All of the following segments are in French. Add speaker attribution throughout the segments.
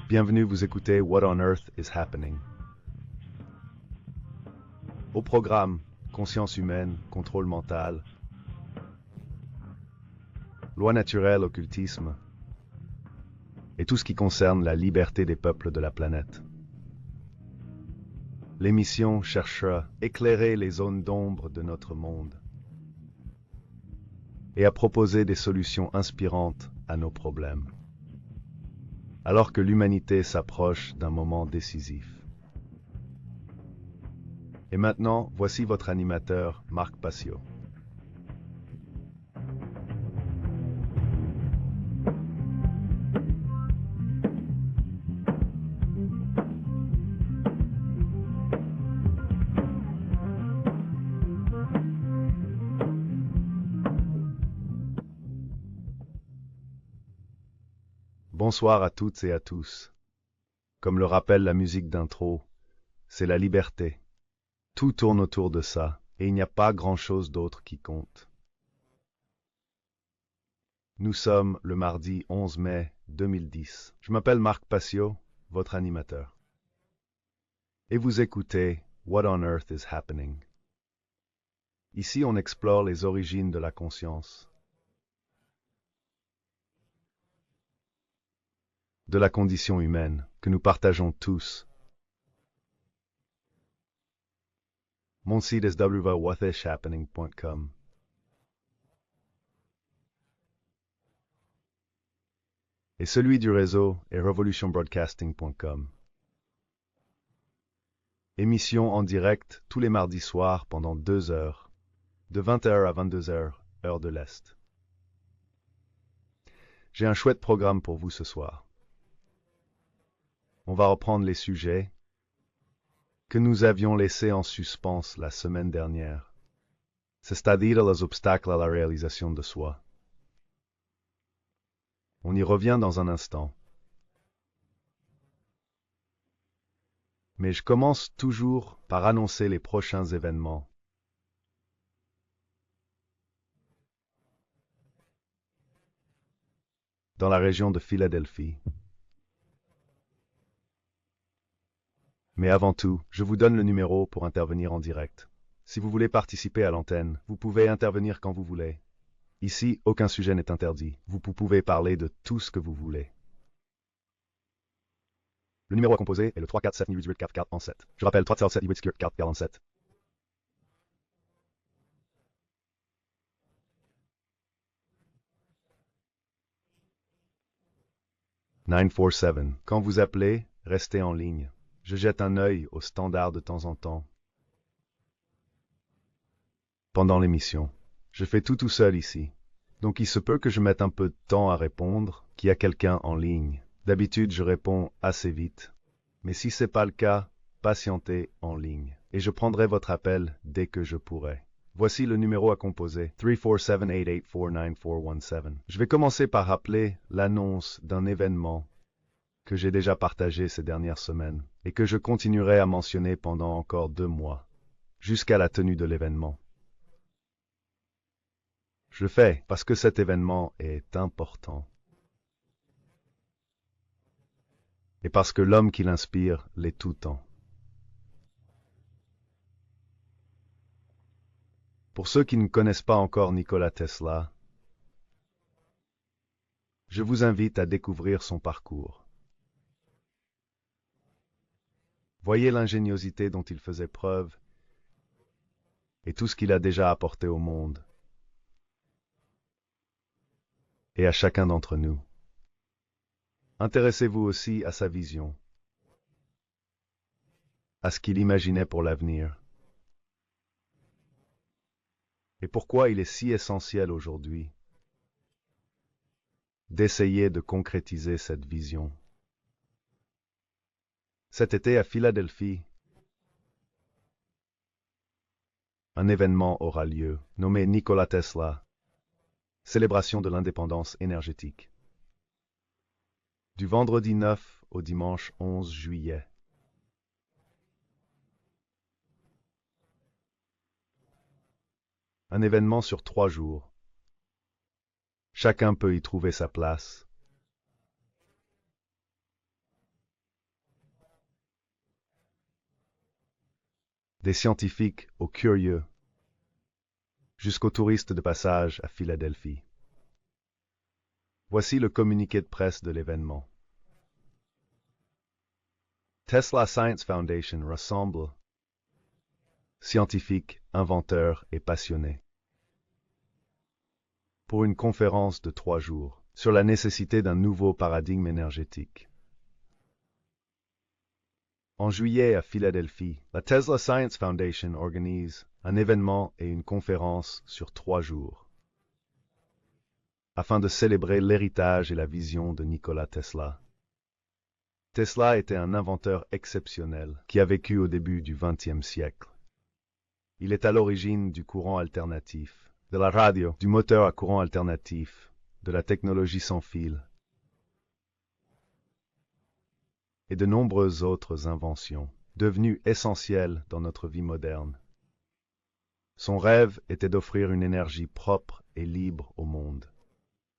Speaker 1: Bienvenue, vous écoutez What on Earth is Happening. Au programme, conscience humaine, contrôle mental, loi naturelle, occultisme, et tout ce qui concerne la liberté des peuples de la planète. L'émission cherche à éclairer les zones d'ombre de notre monde et à proposer des solutions inspirantes à nos problèmes, alors que l'humanité s'approche d'un moment décisif. Et maintenant, voici votre animateur, Marc Passio. Bonsoir à toutes et à tous. Comme le rappelle la musique d'intro, c'est la liberté. Tout tourne autour de ça, et il n'y a pas grand-chose d'autre qui compte. Nous sommes le mardi 11 mai 2010. Je m'appelle Marc Passio, votre animateur. Et vous écoutez What on Earth is Happening. Ici, on explore les origines de la conscience, de la condition humaine que nous partageons tous. Mon site est www.whatishappening.com. Et celui du réseau est revolutionbroadcasting.com. Émission en direct tous les mardis soirs pendant 2 heures, de 20h à 22h, heure de l'Est. J'ai un chouette programme pour vous ce soir. On va reprendre les sujets que nous avions laissés en suspens la semaine dernière, c'est-à-dire les obstacles à la réalisation de soi. On y revient dans un instant. Mais je commence toujours par annoncer les prochains événements. Dans la région de Philadelphie. Mais avant tout, je vous donne le numéro pour intervenir en direct. Si vous voulez participer à l'antenne, vous pouvez intervenir quand vous voulez. Ici, aucun sujet n'est interdit. Vous pouvez parler de tout ce que vous voulez. Le numéro à composer est le 347-884-47. Je rappelle 347-884-47. 947. Quand vous appelez, restez en ligne. Je jette un œil au standard de temps en temps. Pendant l'émission. Je fais tout seul ici. Donc il se peut que je mette un peu de temps à répondre, qu'il y a quelqu'un en ligne. D'habitude, je réponds assez vite. Mais si c'est pas le cas, patientez en ligne. Et je prendrai votre appel dès que je pourrai. Voici le numéro à composer, 347-884-9417. Je vais commencer par rappeler l'annonce d'un événement que j'ai déjà partagé ces dernières semaines et que je continuerai à mentionner pendant encore 2 mois, jusqu'à la tenue de l'événement. Je le fais parce que cet événement est important. Et parce que l'homme qui l'inspire l'est tout le temps. Pour ceux qui ne connaissent pas encore Nikola Tesla, je vous invite à découvrir son parcours. Voyez l'ingéniosité dont il faisait preuve et tout ce qu'il a déjà apporté au monde et à chacun d'entre nous. Intéressez-vous aussi à sa vision, à ce qu'il imaginait pour l'avenir et pourquoi il est si essentiel aujourd'hui d'essayer de concrétiser cette vision. Cet été à Philadelphie, un événement aura lieu, nommé Nikola Tesla, célébration de l'indépendance énergétique. Du vendredi 9 au dimanche 11 juillet. Un événement sur 3 jours. Chacun peut y trouver sa place. des scientifiques aux curieux, jusqu'aux touristes de passage à Philadelphie. Voici le communiqué de presse de l'événement. Tesla Science Foundation rassemble scientifiques, inventeurs et passionnés pour une conférence de 3 jours sur la nécessité d'un nouveau paradigme énergétique. En juillet à Philadelphie, la Tesla Science Foundation organise un événement et une conférence sur 3 jours afin de célébrer l'héritage et la vision de Nikola Tesla. Tesla était un inventeur exceptionnel qui a vécu au début du XXe siècle. Il est à l'origine du courant alternatif, de la radio, du moteur à courant alternatif, de la technologie sans fil et de nombreuses autres inventions, devenues essentielles dans notre vie moderne. Son rêve était d'offrir une énergie propre et libre au monde.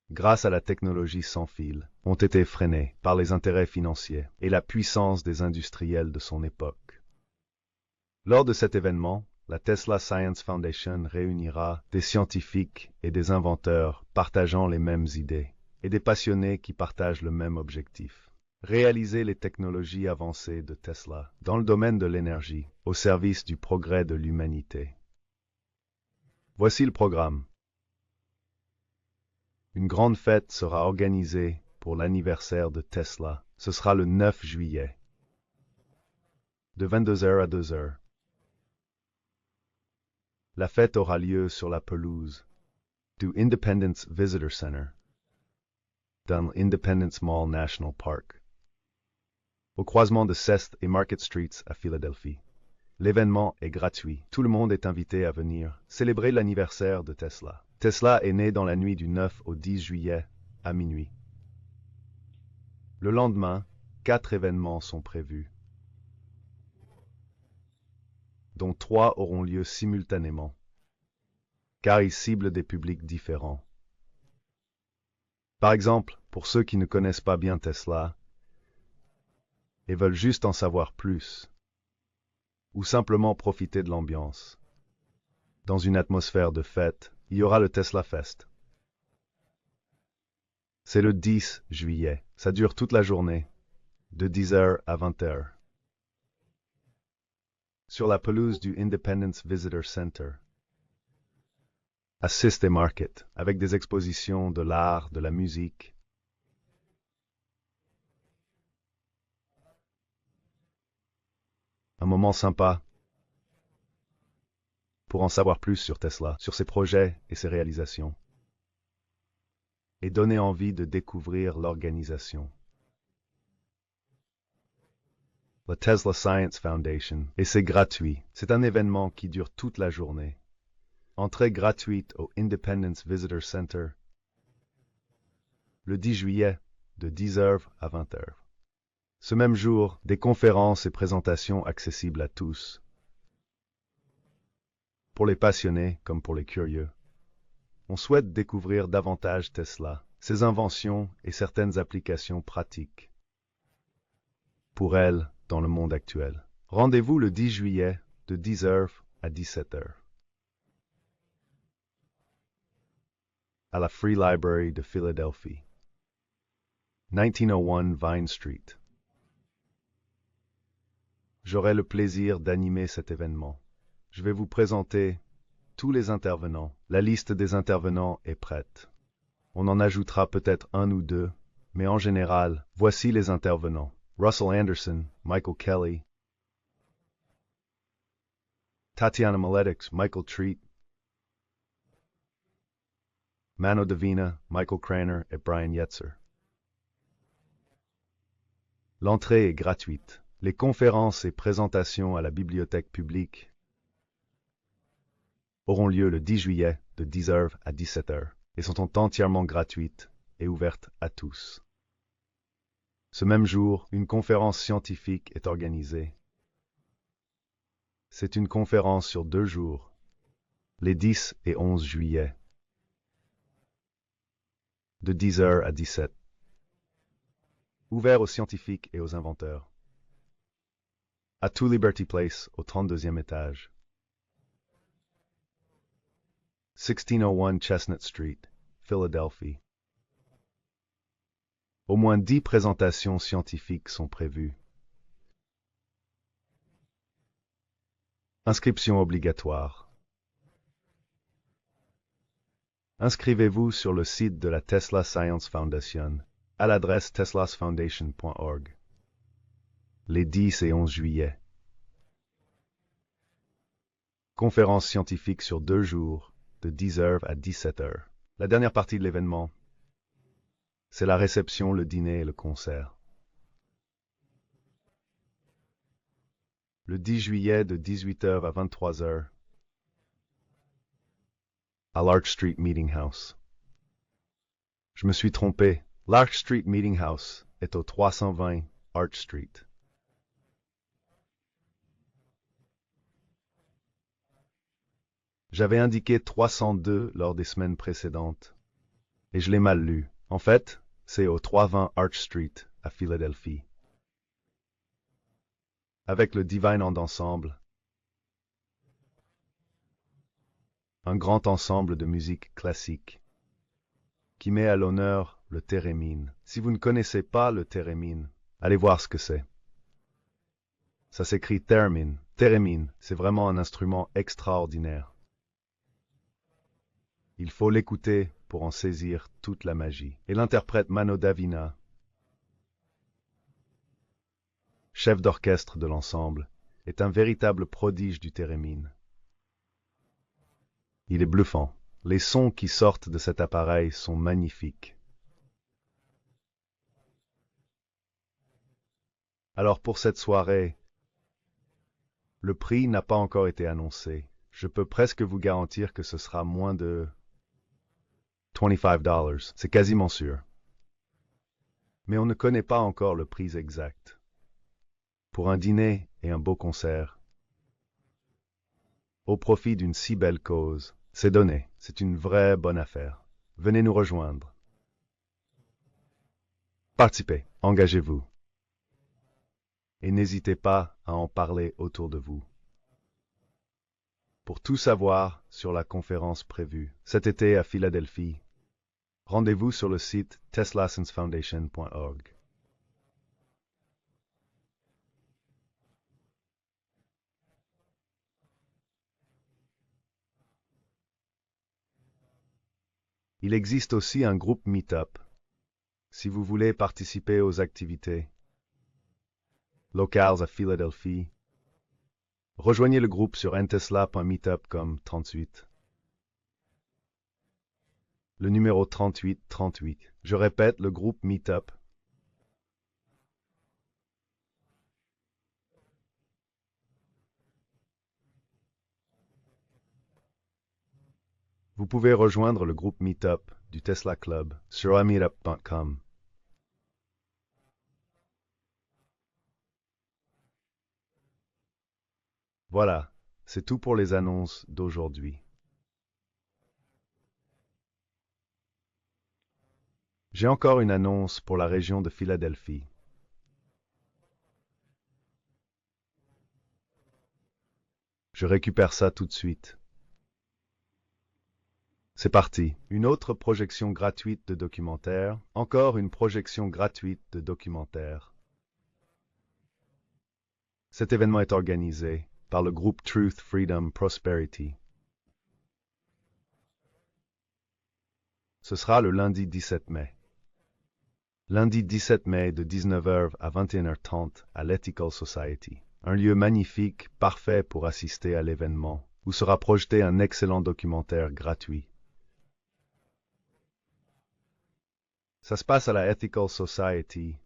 Speaker 1: Grâce à la technologie sans fil, ont été freinés par les intérêts financiers et la puissance des industriels de son époque. Lors de cet événement, la Tesla Science Foundation réunira des scientifiques et des inventeurs partageant les mêmes idées et des passionnés qui partagent le même objectif. Réaliser les technologies avancées de Tesla dans le domaine de l'énergie au service du progrès de l'humanité. Voici le programme. Une grande fête sera organisée pour l'anniversaire de Tesla. Ce sera le 9 juillet, de 22h à 2h. La fête aura lieu sur la pelouse du Independence Visitor Center, dans l'Independence Mall National Park, au croisement de 6th et Market Streets à Philadelphie. L'événement est gratuit. Tout le monde est invité à venir célébrer l'anniversaire de Tesla. Tesla est né dans la nuit du 9 au 10 juillet à minuit. Le lendemain, 4 événements sont prévus, dont 3 auront lieu simultanément, car ils ciblent des publics différents. Par exemple, pour ceux qui ne connaissent pas bien Tesla et veulent juste en savoir plus, ou simplement profiter de l'ambiance. Dans une atmosphère de fête, il y aura le Tesla Fest. C'est le 10 juillet. Ça dure toute la journée, de 10h à 20h. Sur la pelouse du Independence Visitor Center, à 6th et Market, avec des expositions de l'art, de la musique. Un moment sympa pour en savoir plus sur Tesla, sur ses projets et ses réalisations, et donner envie de découvrir l'organisation. La Tesla Science Foundation, et c'est gratuit. C'est un événement qui dure toute la journée. Entrée gratuite au Independence Visitor Center, le 10 juillet, de 10h à 20h. Ce même jour, des conférences et présentations accessibles à tous, pour les passionnés comme pour les curieux. On souhaite découvrir davantage Tesla, ses inventions et certaines applications pratiques pour elle dans le monde actuel. Rendez-vous le 10 juillet de 10h à 17h à la Free Library de Philadelphie, 1901 Vine Street. J'aurai le plaisir d'animer cet événement. Je vais vous présenter tous les intervenants. La liste des intervenants est prête. On en ajoutera peut-être un ou deux, mais en général, voici les intervenants. Russell Anderson, Michael Kelly, Tatiana Maletix, Michael Treat, Mano Davina, Michael Craner et Brian Yetzer. L'entrée est gratuite. Les conférences et présentations à la bibliothèque publique auront lieu le 10 juillet de 10h à 17h et sont entièrement gratuites et ouvertes à tous. Ce même jour, une conférence scientifique est organisée. C'est une conférence sur 2 jours, les 10 et 11 juillet, de 10h à 17h, ouvert aux scientifiques et aux inventeurs. à 2 Liberty Place, au 32e étage. 1601 Chestnut Street, Philadelphie. Au moins 10 présentations scientifiques sont prévues. Inscription obligatoire. Inscrivez-vous sur le site de la Tesla Science Foundation à l'adresse teslasfoundation.org. Les 10 et 11 juillet. Conférence scientifique sur 2 jours, de 10h à 17h. La dernière partie de l'événement, c'est la réception, le dîner et le concert. Le 10 juillet de 18h à 23h, à l'Arch Street Meeting House. Je me suis trompé. L'Arch Street Meeting House est au 320 Arch Street. J'avais indiqué 302 lors des semaines précédentes, et je l'ai mal lu. En fait, c'est au 320 Arch Street, à Philadelphie. Avec le Divine Ensemble, un grand ensemble de musique classique, qui met à l'honneur le thérémine. Si vous ne connaissez pas le thérémine, allez voir ce que c'est. Ça s'écrit theremin. Thérémine, c'est vraiment un instrument extraordinaire. Il faut l'écouter pour en saisir toute la magie. Et l'interprète Mano Davina, chef d'orchestre de l'ensemble, est un véritable prodige du thérémine. Il est bluffant. Les sons qui sortent de cet appareil sont magnifiques. Alors pour cette soirée, le prix n'a pas encore été annoncé. Je peux presque vous garantir que ce sera moins de $25. C'est quasiment sûr. Mais on ne connaît pas encore le prix exact. Pour un dîner et un beau concert, au profit d'une si belle cause, c'est donné. C'est une vraie bonne affaire. Venez nous rejoindre. Participez, engagez-vous. Et n'hésitez pas à en parler autour de vous. Pour tout savoir sur la conférence prévue cet été à Philadelphie, rendez-vous sur le site teslasciencefoundation.org. Il existe aussi un groupe Meetup, si vous voulez participer aux activités locales à Philadelphie. Rejoignez le groupe sur ntesla.meetup.com 38. Le numéro 3838. Je répète, le groupe Meetup. Vous pouvez rejoindre le groupe Meetup du Tesla Club sur meetup.com. Voilà, c'est tout pour les annonces d'aujourd'hui. J'ai encore une annonce pour la région de Philadelphie. Je récupère ça tout de suite. C'est parti. Une autre projection gratuite de documentaire. Encore une projection gratuite de documentaire. Cet événement est organisé par le groupe Truth, Freedom, Prosperity. Ce sera le lundi 17 mai. Lundi 17 mai de 19h à 21h30 à l'Ethical Society. Un lieu magnifique, parfait pour assister à l'événement, où sera projeté un excellent documentaire gratuit. Ça se passe à la Ethical Society,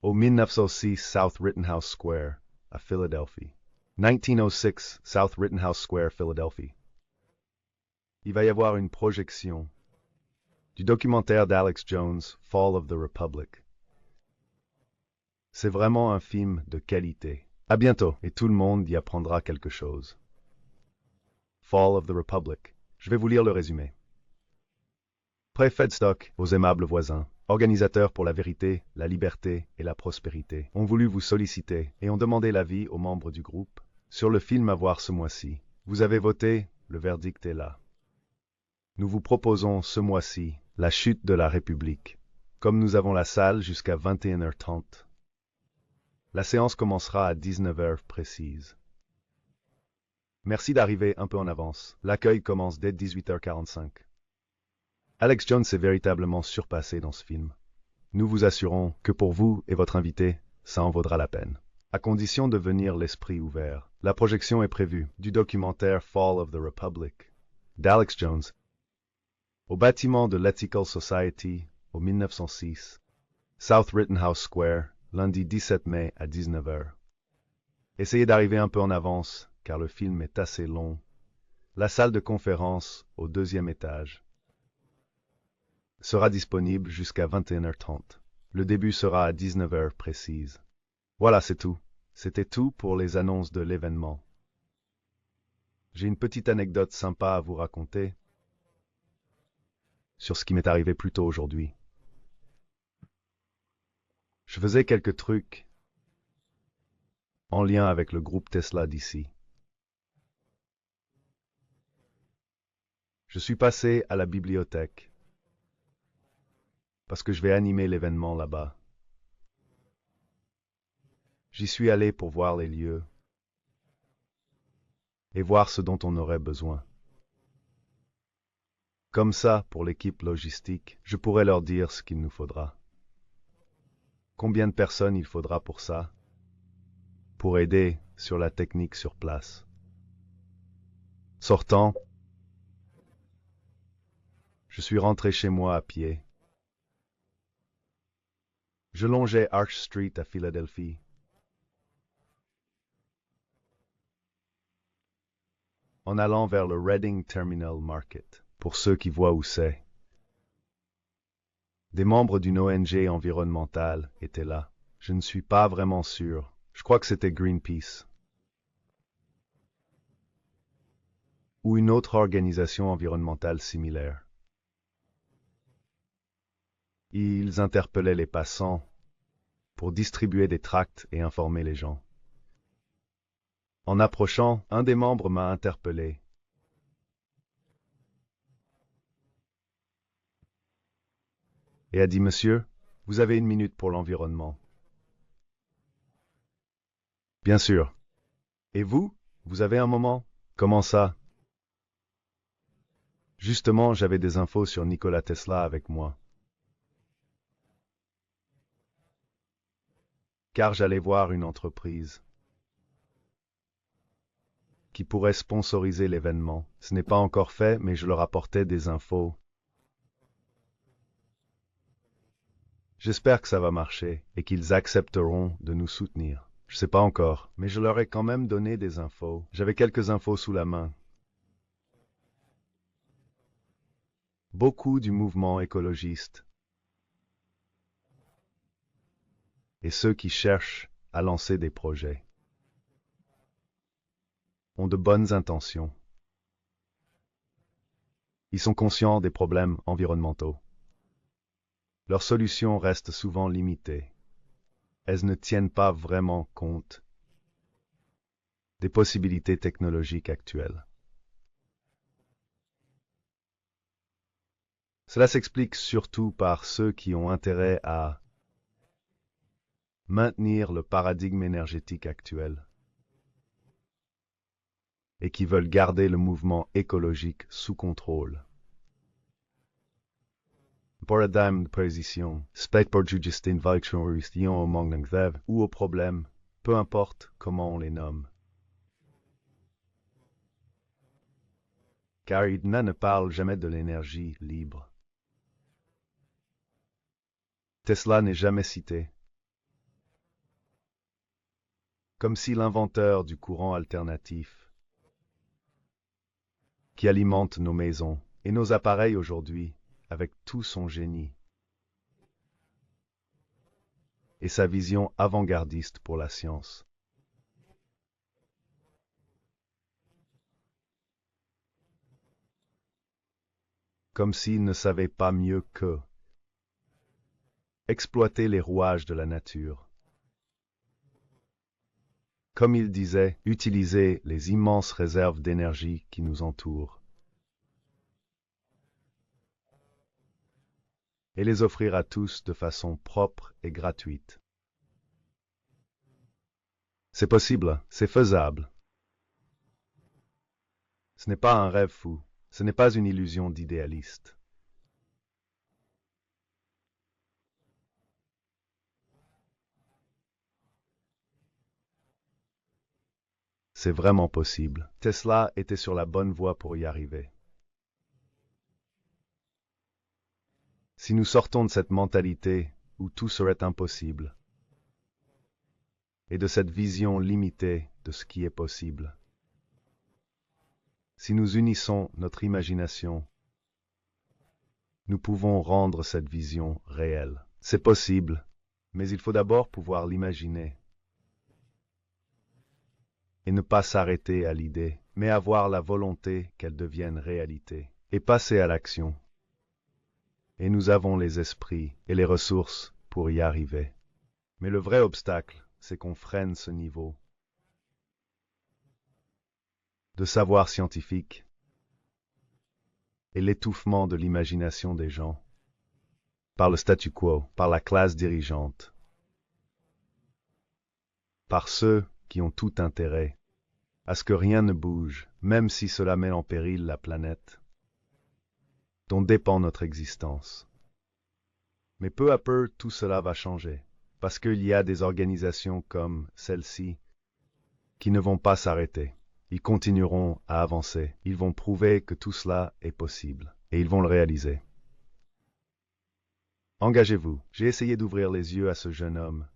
Speaker 1: au 1906 South Rittenhouse Square, à Philadelphie. 1906 South Rittenhouse Square, Philadelphie. Il va y avoir une projection du documentaire d'Alex Jones, Fall of the Republic. C'est vraiment un film de qualité. À bientôt, et tout le monde y apprendra quelque chose. Fall of the Republic. Je vais vous lire le résumé. Près Fedstock, aux aimables voisins. organisateurs pour la vérité, la liberté et la prospérité, ont voulu vous solliciter et ont demandé l'avis aux membres du groupe sur le film à voir ce mois-ci. Vous avez voté, le verdict est là. Nous vous proposons ce mois-ci La chute de la République. Comme nous avons la salle jusqu'à 21h30, la séance commencera à 19h précise. Merci d'arriver un peu en avance. L'accueil commence dès 18h45. Alex Jones est véritablement surpassé dans ce film. Nous vous assurons que pour vous et votre invité, ça en vaudra la peine. À condition de venir l'esprit ouvert. La projection est prévue du documentaire Fall of the Republic d'Alex Jones au bâtiment de l'Ethical Society au 1906, South Rittenhouse Square, lundi 17 mai à 19h. Essayez d'arriver un peu en avance, car le film est assez long. La salle de conférence, au 2e étage, sera disponible jusqu'à 21h30. Le début sera à 19h précise. Voilà, c'est tout. C'était tout pour les annonces de l'événement. J'ai une petite anecdote sympa à vous raconter sur ce qui m'est arrivé plus tôt aujourd'hui. Je faisais quelques trucs en lien avec le groupe Tesla d'ici. Je suis passé à la bibliothèque parce que je vais animer l'événement là-bas. J'y suis allé pour voir les lieux et voir ce dont on aurait besoin. Comme ça, pour l'équipe logistique, je pourrais leur dire ce qu'il nous faudra. Combien de personnes il faudra pour ça? Pour aider sur la technique sur place. Sortant, je suis rentré chez moi à pied. Je longeais Arch Street à Philadelphie. En allant vers le Reading Terminal Market, pour ceux qui voient où c'est. Des membres d'une ONG environnementale étaient là. Je ne suis pas vraiment sûr. Je crois que c'était Greenpeace. Ou une autre organisation environnementale similaire. Ils interpellaient les passants pour distribuer des tracts et informer les gens. En approchant, un des membres m'a interpellé. Et a dit, Monsieur, vous avez 1 minute pour l'environnement. Bien sûr. Et vous, vous avez un moment? Comment ça? Justement, j'avais des infos sur Nikola Tesla avec moi. Car j'allais voir une entreprise qui pourrait sponsoriser l'événement. Ce n'est pas encore fait, mais je leur apportais des infos. J'espère que ça va marcher et qu'ils accepteront de nous soutenir. Je sais pas encore, mais je leur ai quand même donné des infos. J'avais quelques infos sous la main. Beaucoup du mouvement écologiste et ceux qui cherchent à lancer des projets ont de bonnes intentions. Ils sont conscients des problèmes environnementaux. Leurs solutions restent souvent limitées. Elles ne tiennent pas vraiment compte des possibilités technologiques actuelles. Cela s'explique surtout par ceux qui ont intérêt à maintenir le paradigme énergétique actuel et qui veulent garder le mouvement écologique sous contrôle. Paradigme de position, spect pour Justin Valkshoristion au manque ou au problème, peu importe comment on les nomme. Car Idna ne parle jamais de l'énergie libre. Tesla n'est jamais cité. Comme si l'inventeur du courant alternatif qui alimente nos maisons et nos appareils aujourd'hui avec tout son génie et sa vision avant-gardiste pour la science. Comme s'il ne savait pas mieux que exploiter les rouages de la nature. Comme il disait, utiliser les immenses réserves d'énergie qui nous entourent et les offrir à tous de façon propre et gratuite. C'est possible, c'est faisable. Ce n'est pas un rêve fou, ce n'est pas une illusion d'idéaliste. C'est vraiment possible. Tesla était sur la bonne voie pour y arriver. Si nous sortons de cette mentalité où tout serait impossible, et de cette vision limitée de ce qui est possible, si nous unissons notre imagination, nous pouvons rendre cette vision réelle. C'est possible, mais il faut d'abord pouvoir l'imaginer et ne pas s'arrêter à l'idée, mais avoir la volonté qu'elle devienne réalité et passer à l'action. Et nous avons les esprits et les ressources pour y arriver. Mais le vrai obstacle, c'est qu'on freine ce niveau de savoir scientifique et l'étouffement de l'imagination des gens par le statu quo, par la classe dirigeante, par ceux qui ont tout intérêt à ce que rien ne bouge, même si cela met en péril la planète dont dépend notre existence. Mais peu à peu, tout cela va changer, parce qu'il y a des organisations comme celle-ci qui ne vont pas s'arrêter. Ils continueront à avancer. Ils vont prouver que tout cela est possible, et ils vont le réaliser. Engagez-vous. J'ai essayé d'ouvrir les yeux à ce jeune homme.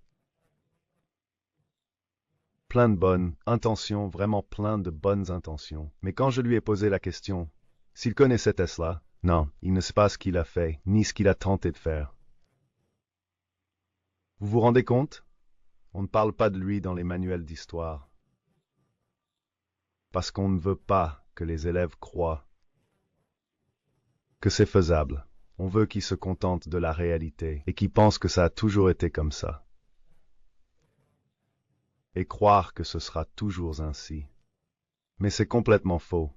Speaker 1: Plein de bonnes intentions, vraiment plein de bonnes intentions. Mais quand je lui ai posé la question, s'il connaissait Tesla, non, il ne sait pas ce qu'il a fait, ni ce qu'il a tenté de faire. Vous vous rendez compte? On ne parle pas de lui dans les manuels d'histoire. Parce qu'on ne veut pas que les élèves croient que c'est faisable. On veut qu'ils se contentent de la réalité et qu'ils pensent que ça a toujours été comme ça. Et croire que ce sera toujours ainsi. Mais c'est complètement faux.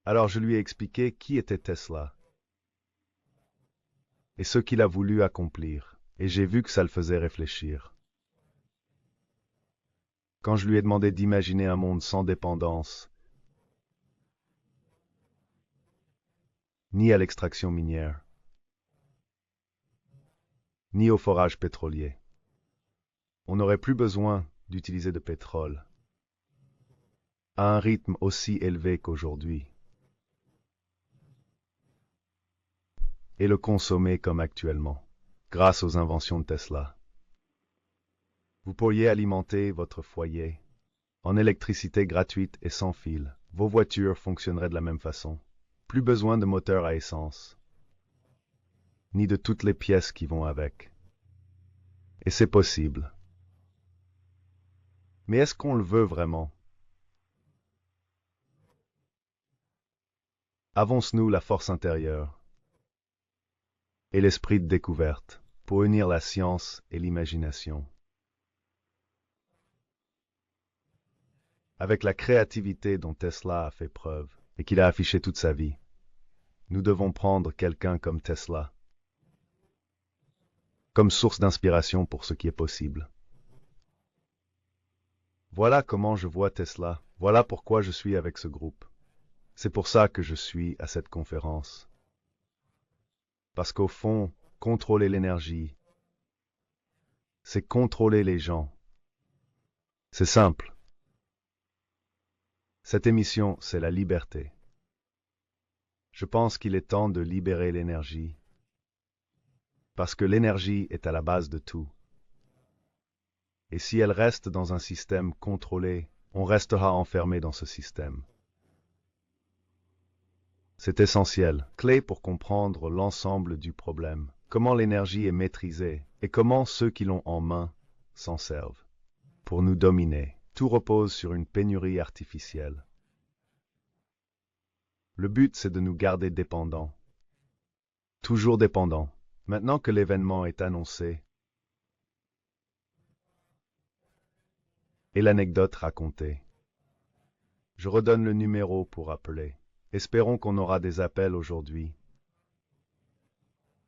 Speaker 1: Alors je lui ai expliqué qui était Tesla et ce qu'il a voulu accomplir, et j'ai vu que ça le faisait réfléchir. Quand je lui ai demandé d'imaginer un monde sans dépendance, ni à l'extraction minière, ni au forage pétrolier, on n'aurait plus besoin d'utiliser de pétrole à un rythme aussi élevé qu'aujourd'hui, et le consommer comme actuellement, grâce aux inventions de Tesla. Vous pourriez alimenter votre foyer en électricité gratuite et sans fil. Vos voitures fonctionneraient de la même façon. Plus besoin de moteur à essence, ni de toutes les pièces qui vont avec. Et c'est possible. Mais est-ce qu'on le veut vraiment? Avance-nous la force intérieure et l'esprit de découverte pour unir la science et l'imagination. Avec la créativité dont Tesla a fait preuve et qu'il a affiché toute sa vie, nous devons prendre quelqu'un comme Tesla comme source d'inspiration pour ce qui est possible. Voilà comment je vois Tesla, voilà pourquoi je suis avec ce groupe. C'est pour ça que je suis à cette conférence. Parce qu'au fond, contrôler l'énergie, c'est contrôler les gens. C'est simple. Cette émission, c'est la liberté. Je pense qu'il est temps de libérer l'énergie, parce que l'énergie est à la base de tout. Et si elle reste dans un système contrôlé, on restera enfermé dans ce système. C'est essentiel, clé pour comprendre l'ensemble du problème, comment l'énergie est maîtrisée et comment ceux qui l'ont en main s'en servent. Pour nous dominer, tout repose sur une pénurie artificielle. Le but, c'est de nous garder dépendants, toujours dépendants, Maintenant que l'événement est annoncé et l'anecdote racontée, je redonne le numéro pour appeler. Espérons qu'on aura des appels aujourd'hui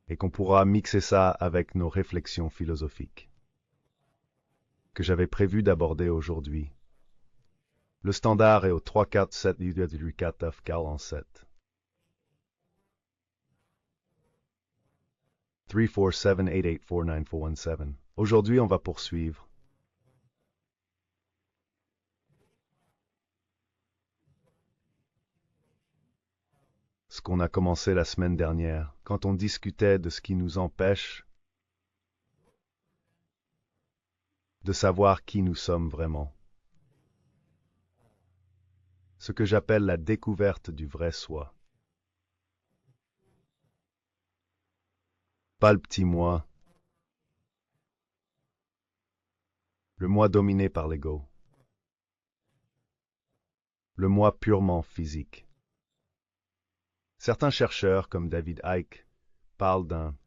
Speaker 1: et qu'on pourra mixer ça avec nos réflexions philosophiques que j'avais prévu d'aborder aujourd'hui. Le standard est au 347-8-4-9-47. 347-884-9417. Aujourd'hui, on va poursuivre ce qu'on a commencé la semaine dernière, quand on discutait de ce qui nous empêche de savoir qui nous sommes vraiment. Ce que j'appelle la découverte du vrai soi. Pas le petit moi, le moi dominé par l'ego, le moi purement physique. Certains chercheurs, comme David Icke, parlent d'un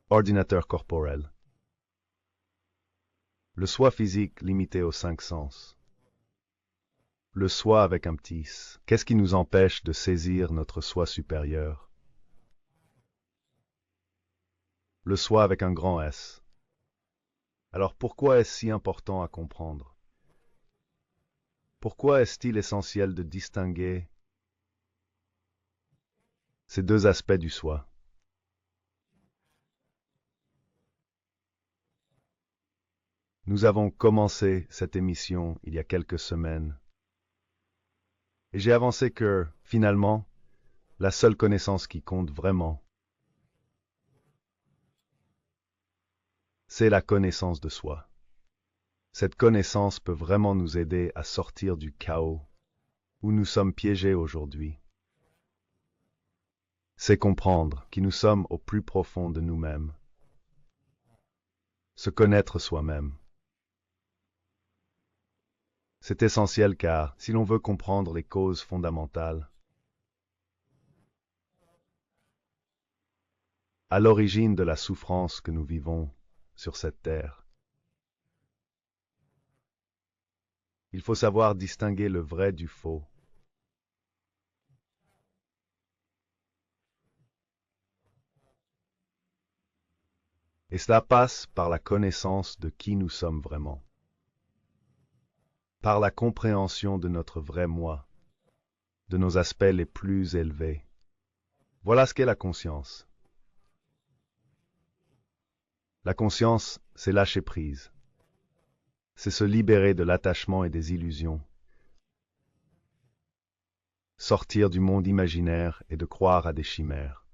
Speaker 1: ordinateur corporel. Le soi physique limité aux 5 sens. Le soi avec un petit s. Qu'est-ce qui nous empêche de saisir notre soi supérieur? Le soi avec un grand S. Alors pourquoi est-ce si important à comprendre? Pourquoi est-il essentiel de distinguer ces deux aspects du soi? Nous avons commencé cette émission il y a quelques semaines. Et j'ai avancé que, finalement, la seule connaissance qui compte vraiment, c'est la connaissance de soi. Cette connaissance peut vraiment nous aider à sortir du chaos où nous sommes piégés aujourd'hui. C'est comprendre qui nous sommes au plus profond de nous-mêmes. Se connaître soi-même. C'est essentiel car, si l'on veut comprendre les causes fondamentales, à l'origine de la souffrance que nous vivons sur cette terre, il faut savoir distinguer le vrai du faux. Et cela passe par la connaissance de qui nous sommes vraiment, par la compréhension de notre vrai moi, de nos aspects les plus élevés. Voilà ce qu'est la conscience. La conscience, c'est lâcher prise. C'est se libérer de l'attachement et des illusions. Sortir du monde imaginaire et de croire à des chimères.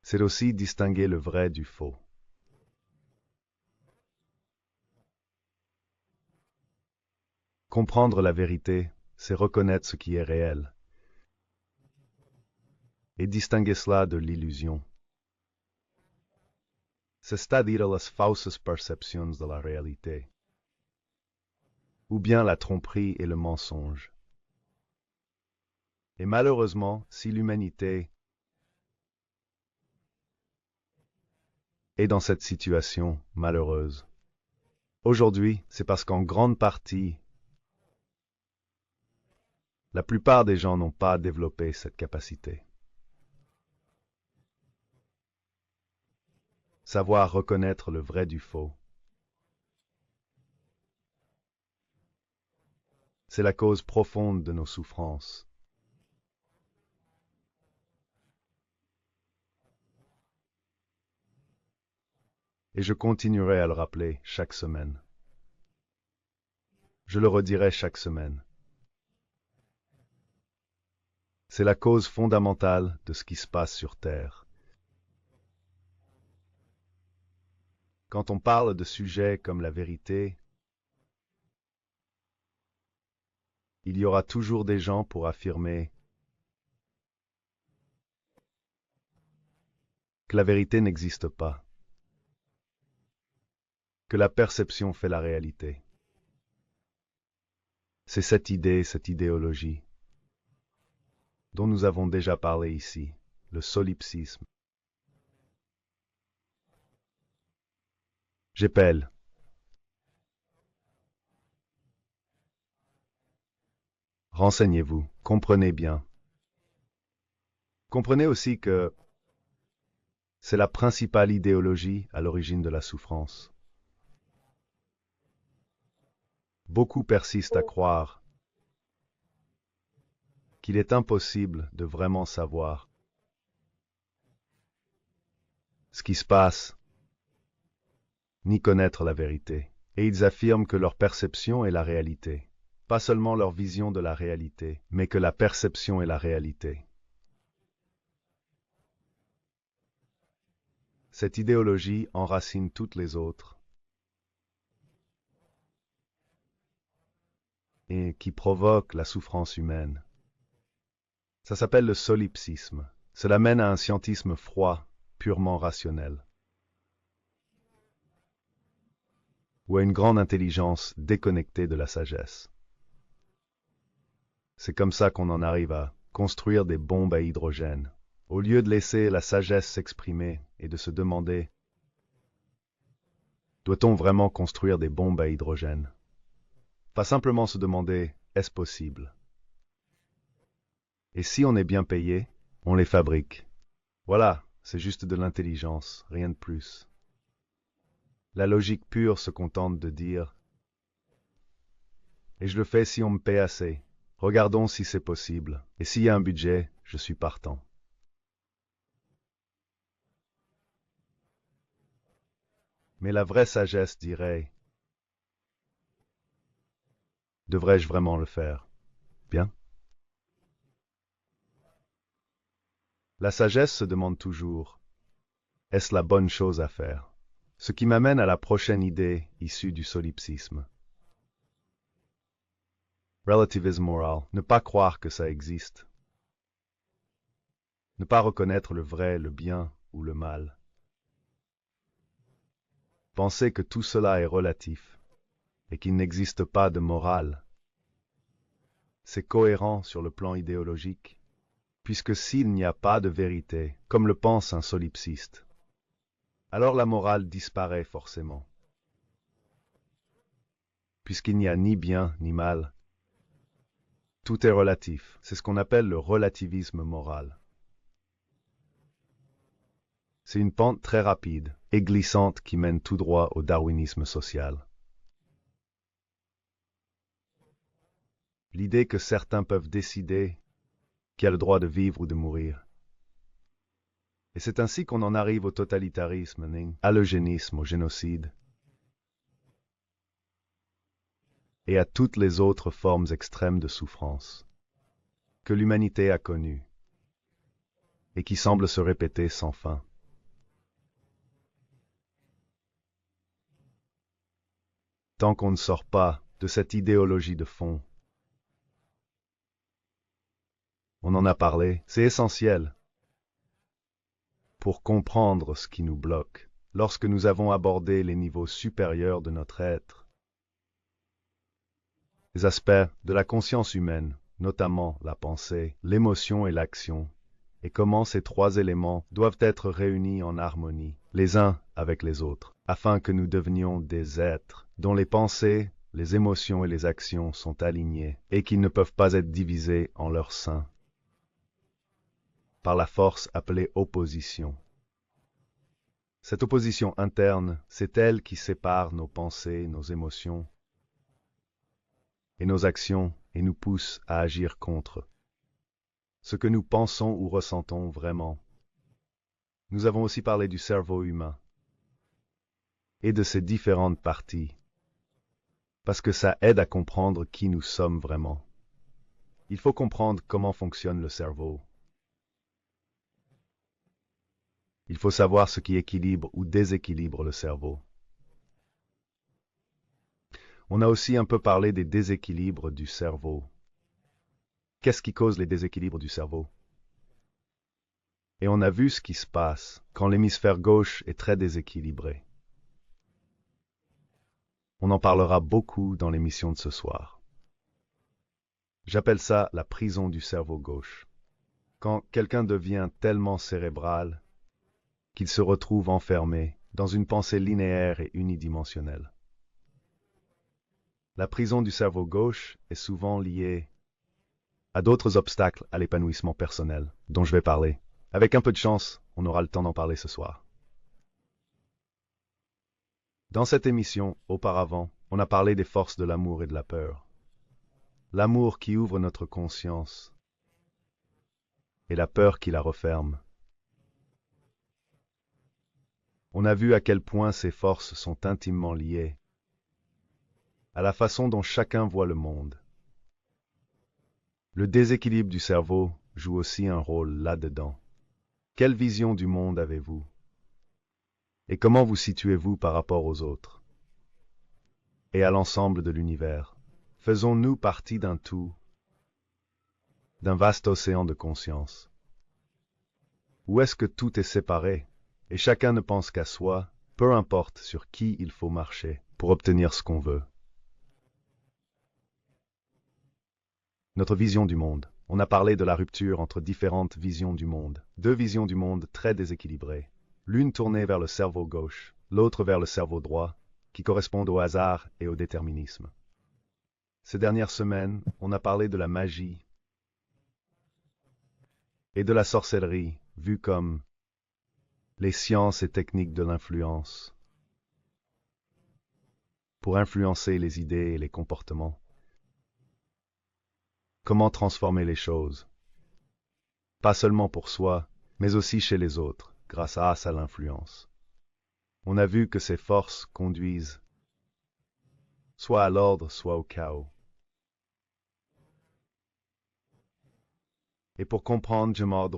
Speaker 1: C'est aussi distinguer le vrai du faux. Comprendre la vérité, c'est reconnaître ce qui est réel et distinguer cela de l'illusion. C'est-à-dire las fausses perceptions de la réalité, ou bien la tromperie et le mensonge. Et malheureusement, si l'humanité est dans cette situation malheureuse, aujourd'hui, c'est parce qu'en grande partie, la plupart des gens n'ont pas développé cette capacité. Savoir reconnaître le vrai du faux. C'est la cause profonde de nos souffrances. Et je continuerai à le rappeler chaque semaine. Je le redirai chaque semaine. C'est la cause fondamentale de ce qui se passe sur Terre. Quand on parle de sujets comme la vérité, il y aura toujours des gens pour affirmer que la vérité n'existe pas, que la perception fait la réalité. C'est cette idée, cette idéologie, dont nous avons déjà parlé ici, le solipsisme. J'appelle. Renseignez-vous, comprenez bien. Comprenez aussi que c'est la principale idéologie à l'origine de la souffrance. Beaucoup persistent à croire qu'il est impossible de vraiment savoir ce qui se passe, ni connaître la vérité. Et ils affirment que leur perception est la réalité. Pas seulement leur vision de la réalité, mais que la perception est la réalité. Cette idéologie enracine toutes les autres et qui provoque la souffrance humaine. Ça s'appelle le solipsisme. Cela mène à un scientisme froid, purement rationnel, ou à une grande intelligence déconnectée de la sagesse. C'est comme ça qu'on en arrive à construire des bombes à hydrogène, au lieu de laisser la sagesse s'exprimer et de se demander: doit-on vraiment construire des bombes à hydrogène? Pas simplement se demander: est-ce possible? Et si on est bien payé, on les fabrique. Voilà, c'est juste de l'intelligence, rien de plus. La logique pure se contente de dire: et je le fais si on me paie assez. Regardons si c'est possible. Et s'il y a un budget, je suis partant. Mais la vraie sagesse dirait: devrais-je vraiment le faire? Bien. La sagesse se demande toujours: est-ce la bonne chose à faire? Ce qui m'amène à la prochaine idée issue du solipsisme. Relativisme moral, ne pas croire que ça existe. Ne pas reconnaître le vrai, le bien ou le mal. Penser que tout cela est relatif et qu'il n'existe pas de morale. C'est cohérent sur le plan idéologique, puisque s'il n'y a pas de vérité, comme le pense un solipsiste, alors la morale disparaît forcément. Puisqu'il n'y a ni bien ni mal, tout est relatif. C'est ce qu'on appelle le relativisme moral. C'est une pente très rapide et glissante qui mène tout droit au darwinisme social. L'idée que certains peuvent décider qui a le droit de vivre ou de mourir. Et c'est ainsi qu'on en arrive au totalitarisme, à l'eugénisme, au génocide, et à toutes les autres formes extrêmes de souffrance que l'humanité a connues et qui semblent se répéter sans fin. Tant qu'on ne sort pas de cette idéologie de fond, on en a parlé, c'est essentiel pour comprendre ce qui nous bloque lorsque nous avons abordé les niveaux supérieurs de notre être, les aspects de la conscience humaine, notamment la pensée, l'émotion et l'action, et comment ces trois éléments doivent être réunis en harmonie, les uns avec les autres, afin que nous devenions des êtres dont les pensées, les émotions et les actions sont alignées et qui ne peuvent pas être divisés en leur sein par la force appelée opposition. Cette opposition interne, c'est elle qui sépare nos pensées, nos émotions et nos actions et nous pousse à agir contre ce que nous pensons ou ressentons vraiment. Nous avons aussi parlé du cerveau humain et de ses différentes parties, parce que ça aide à comprendre qui nous sommes vraiment. Il faut comprendre comment fonctionne le cerveau. Il faut savoir ce qui équilibre ou déséquilibre le cerveau. On a aussi un peu parlé des déséquilibres du cerveau. Qu'est-ce qui cause les déséquilibres du cerveau? Et on a vu ce qui se passe quand l'hémisphère gauche est très déséquilibré. On en parlera beaucoup dans l'émission de ce soir. J'appelle ça la prison du cerveau gauche. Quand quelqu'un devient tellement cérébral qu'il se retrouve enfermé dans une pensée linéaire et unidimensionnelle. La prison du cerveau gauche est souvent liée à d'autres obstacles à l'épanouissement personnel, dont je vais parler. Avec un peu de chance, on aura le temps d'en parler ce soir. Dans cette émission, auparavant, on a parlé des forces de l'amour et de la peur. L'amour qui ouvre notre conscience et la peur qui la referme. On a vu à quel point ces forces sont intimement liées à la façon dont chacun voit le monde. Le déséquilibre du cerveau joue aussi un rôle là-dedans. Quelle vision du monde avez-vous? Et comment vous situez-vous par rapport aux autres? Et à l'ensemble de l'univers? Faisons-nous partie d'un tout, d'un vaste océan de conscience? Ou est-ce que tout est séparé, et chacun ne pense qu'à soi, peu importe sur qui il faut marcher pour obtenir ce qu'on veut? Notre vision du monde. On a parlé de la rupture entre différentes visions du monde. Deux visions du monde très déséquilibrées. L'une tournée vers le cerveau gauche, l'autre vers le cerveau droit, qui correspondent au hasard et au déterminisme. Ces dernières semaines, on a parlé de la magie et de la sorcellerie, vues comme les sciences et techniques de l'influence, pour influencer les idées et les comportements. Comment transformer les choses, pas seulement pour soi, mais aussi chez les autres, grâce à l'influence. On a vu que ces forces conduisent soit à l'ordre, soit au chaos. Et pour comprendre Jamar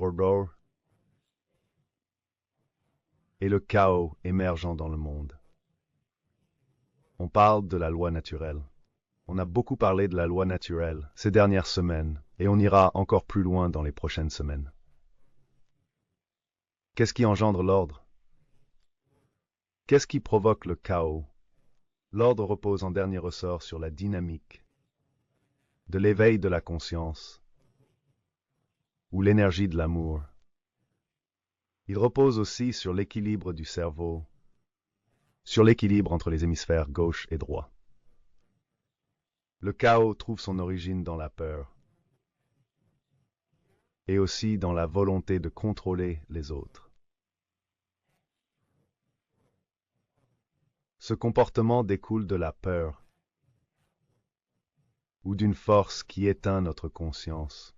Speaker 1: et le chaos émergent dans le monde, on parle de la loi naturelle. On a beaucoup parlé de la loi naturelle ces dernières semaines, et on ira encore plus loin dans les prochaines semaines. Qu'est-ce qui engendre l'ordre? Qu'est-ce qui provoque le chaos? L'ordre repose en dernier ressort sur la dynamique de l'éveil de la conscience ou l'énergie de l'amour. Il repose aussi sur l'équilibre du cerveau, sur l'équilibre entre les hémisphères gauche et droit. Le chaos trouve son origine dans la peur et aussi dans la volonté de contrôler les autres. Ce comportement découle de la peur ou d'une force qui éteint notre conscience,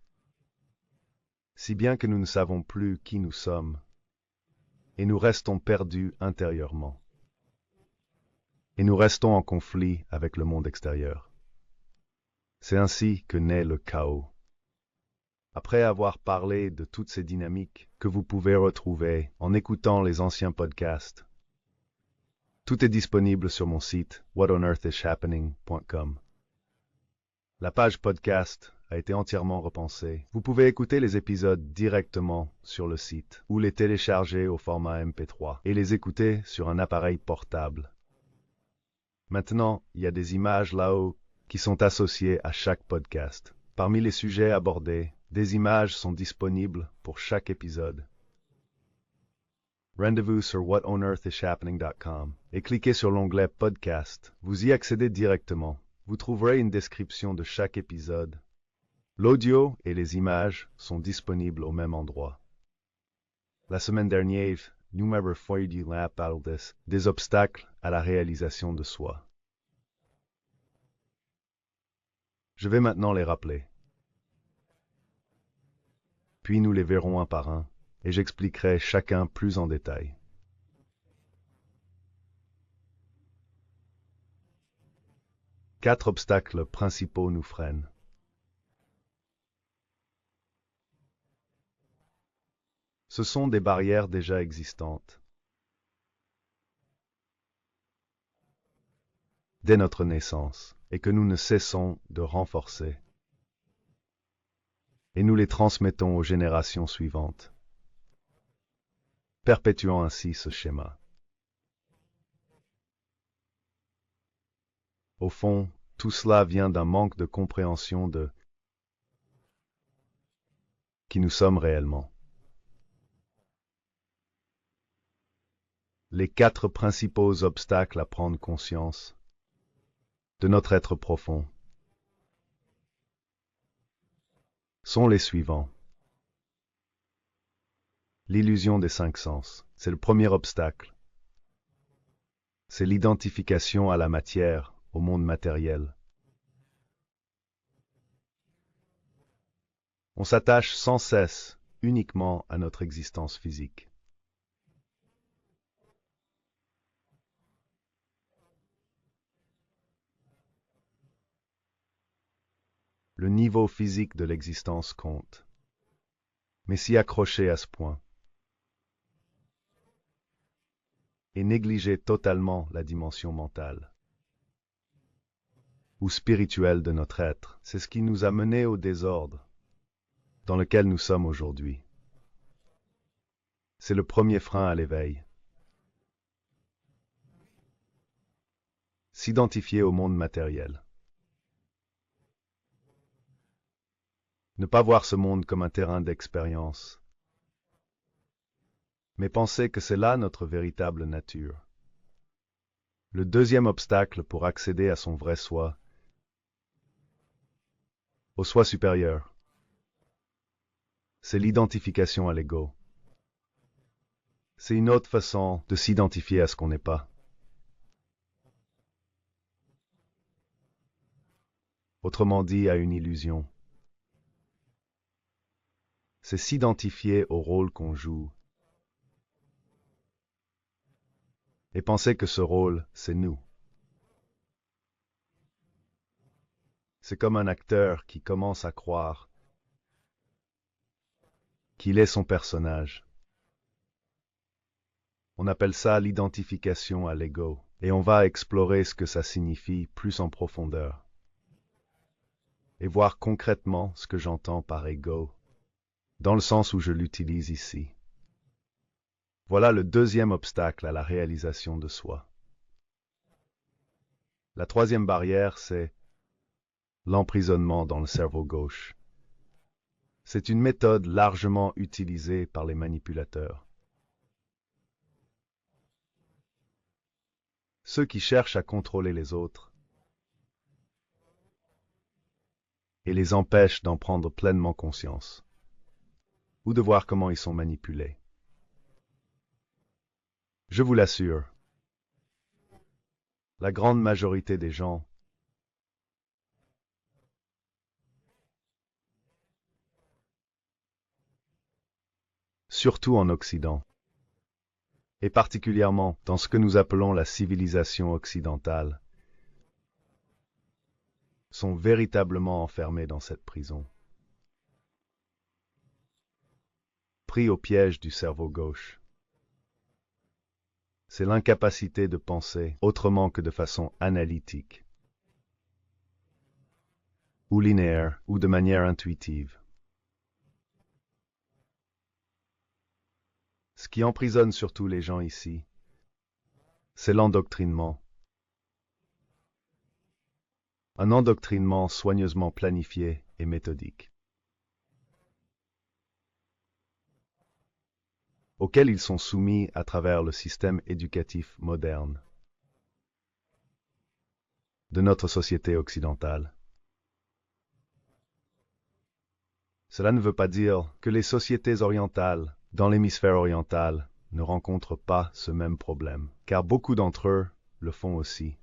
Speaker 1: si bien que nous ne savons plus qui nous sommes et nous restons perdus intérieurement. Et nous restons en conflit avec le monde extérieur. C'est ainsi que naît le chaos. Après avoir parlé de toutes ces dynamiques que vous pouvez retrouver en écoutant les anciens podcasts, tout est disponible sur mon site whatonearthishappening.com. La page podcast a été entièrement repensée. Vous pouvez écouter les épisodes directement sur le site ou les télécharger au format MP3 et les écouter sur un appareil portable. Maintenant, il y a des images là-haut qui sont associées à chaque podcast. Parmi les sujets abordés, des images sont disponibles pour chaque épisode. Rendez-vous sur whatonearthishappening.com et cliquez sur l'onglet Podcast. Vous y accédez directement. Vous trouverez une description de chaque épisode. L'audio et les images sont disponibles au même endroit. La semaine dernière, nous m'avons fait des obstacles à la réalisation de soi. Je vais maintenant les rappeler. Puis nous les verrons un par un, et j'expliquerai chacun plus en détail. Quatre obstacles principaux nous freinent. Ce sont des barrières déjà existantes. Dès notre naissance, et que nous ne cessons de renforcer. Et nous les transmettons aux générations suivantes, perpétuant ainsi ce schéma. Au fond, tout cela vient d'un manque de compréhension de qui nous sommes réellement. Les 4 principaux obstacles à prendre conscience de notre être profond sont les suivants. L'illusion des 5 sens, c'est le premier obstacle. C'est l'identification à la matière, au monde matériel. On s'attache sans cesse uniquement à notre existence physique. Le niveau physique de l'existence compte. Mais s'y accrocher à ce point et négliger totalement la dimension mentale ou spirituelle de notre être, c'est ce qui nous a menés au désordre dans lequel nous sommes aujourd'hui. C'est le premier frein à l'éveil. S'identifier au monde matériel. Ne pas voir ce monde comme un terrain d'expérience, mais penser que c'est là notre véritable nature. Le deuxième obstacle pour accéder à son vrai soi, au soi supérieur, c'est l'identification à l'ego. C'est une autre façon de s'identifier à ce qu'on n'est pas. Autrement dit, à une illusion. C'est s'identifier au rôle qu'on joue et penser que ce rôle, c'est nous. C'est comme un acteur qui commence à croire qu'il est son personnage. On appelle ça l'identification à l'ego, et on va explorer ce que ça signifie plus en profondeur, et voir concrètement ce que j'entends par ego, dans le sens où je l'utilise ici. Voilà le deuxième obstacle à la réalisation de soi. La troisième barrière, c'est l'emprisonnement dans le cerveau gauche. C'est une méthode largement utilisée par les manipulateurs. Ceux qui cherchent à contrôler les autres et les empêchent d'en prendre pleinement conscience, ou de voir comment ils sont manipulés. Je vous l'assure, la grande majorité des gens surtout en Occident, et particulièrement dans ce que nous appelons la civilisation occidentale, sont véritablement enfermés dans cette prison, pris au piège du cerveau gauche. C'est l'incapacité de penser autrement que de façon analytique, ou linéaire, ou de manière intuitive. Ce qui emprisonne surtout les gens ici, c'est l'endoctrinement. Un endoctrinement soigneusement planifié et méthodique, auquel ils sont soumis à travers le système éducatif moderne de notre société occidentale. Cela ne veut pas dire que les sociétés orientales, dans l'hémisphère oriental, ne rencontrent pas ce même problème, car beaucoup d'entre eux le font aussi,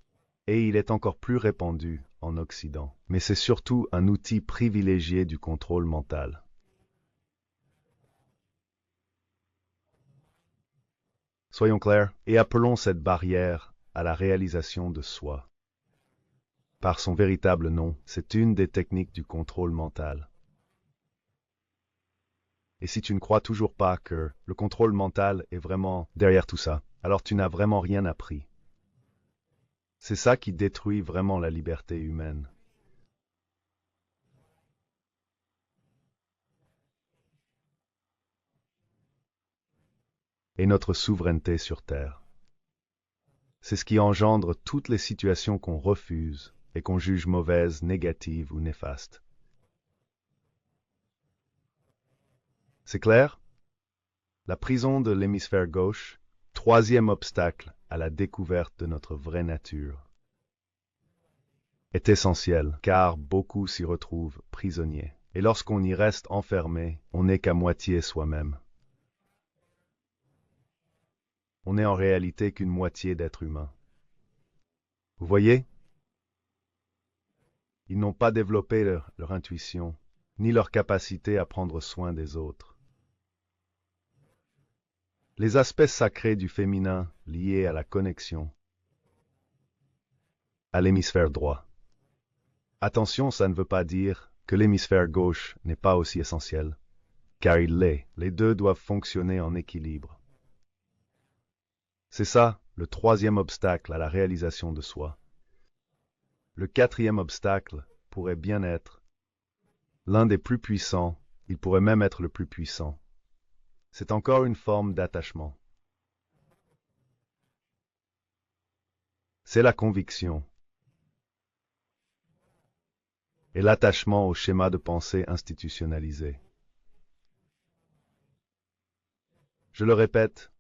Speaker 1: et il est encore plus répandu en Occident. Mais c'est surtout un outil privilégié du contrôle mental. Soyons clairs, et appelons cette barrière à la réalisation de soi. Par son véritable nom, c'est une des techniques du contrôle mental. Et si tu ne crois toujours pas que le contrôle mental est vraiment derrière tout ça, alors tu n'as vraiment rien appris. C'est ça qui détruit vraiment la liberté humaine. Et notre souveraineté sur Terre. C'est ce qui engendre toutes les situations qu'on refuse et qu'on juge mauvaises, négatives ou néfastes. C'est clair? La prison de l'hémisphère gauche, troisième obstacle à la découverte de notre vraie nature, est essentielle, car beaucoup s'y retrouvent prisonniers. Et lorsqu'on y reste enfermé, on n'est qu'à moitié soi-même. On n'est en réalité qu'une moitié d'être humain. Vous voyez? Ils n'ont pas développé leur intuition, ni leur capacité à prendre soin des autres. Les aspects sacrés du féminin liés à la connexion à l'hémisphère droit. Attention, ça ne veut pas dire que l'hémisphère gauche n'est pas aussi essentiel, car il l'est. Les deux doivent fonctionner en équilibre. C'est ça, le troisième obstacle à la réalisation de soi. Le quatrième obstacle pourrait bien être l'un des plus puissants, il pourrait même être le plus puissant. C'est encore une forme d'attachement. C'est la conviction et l'attachement au schéma de pensée institutionnalisé. Je le répète,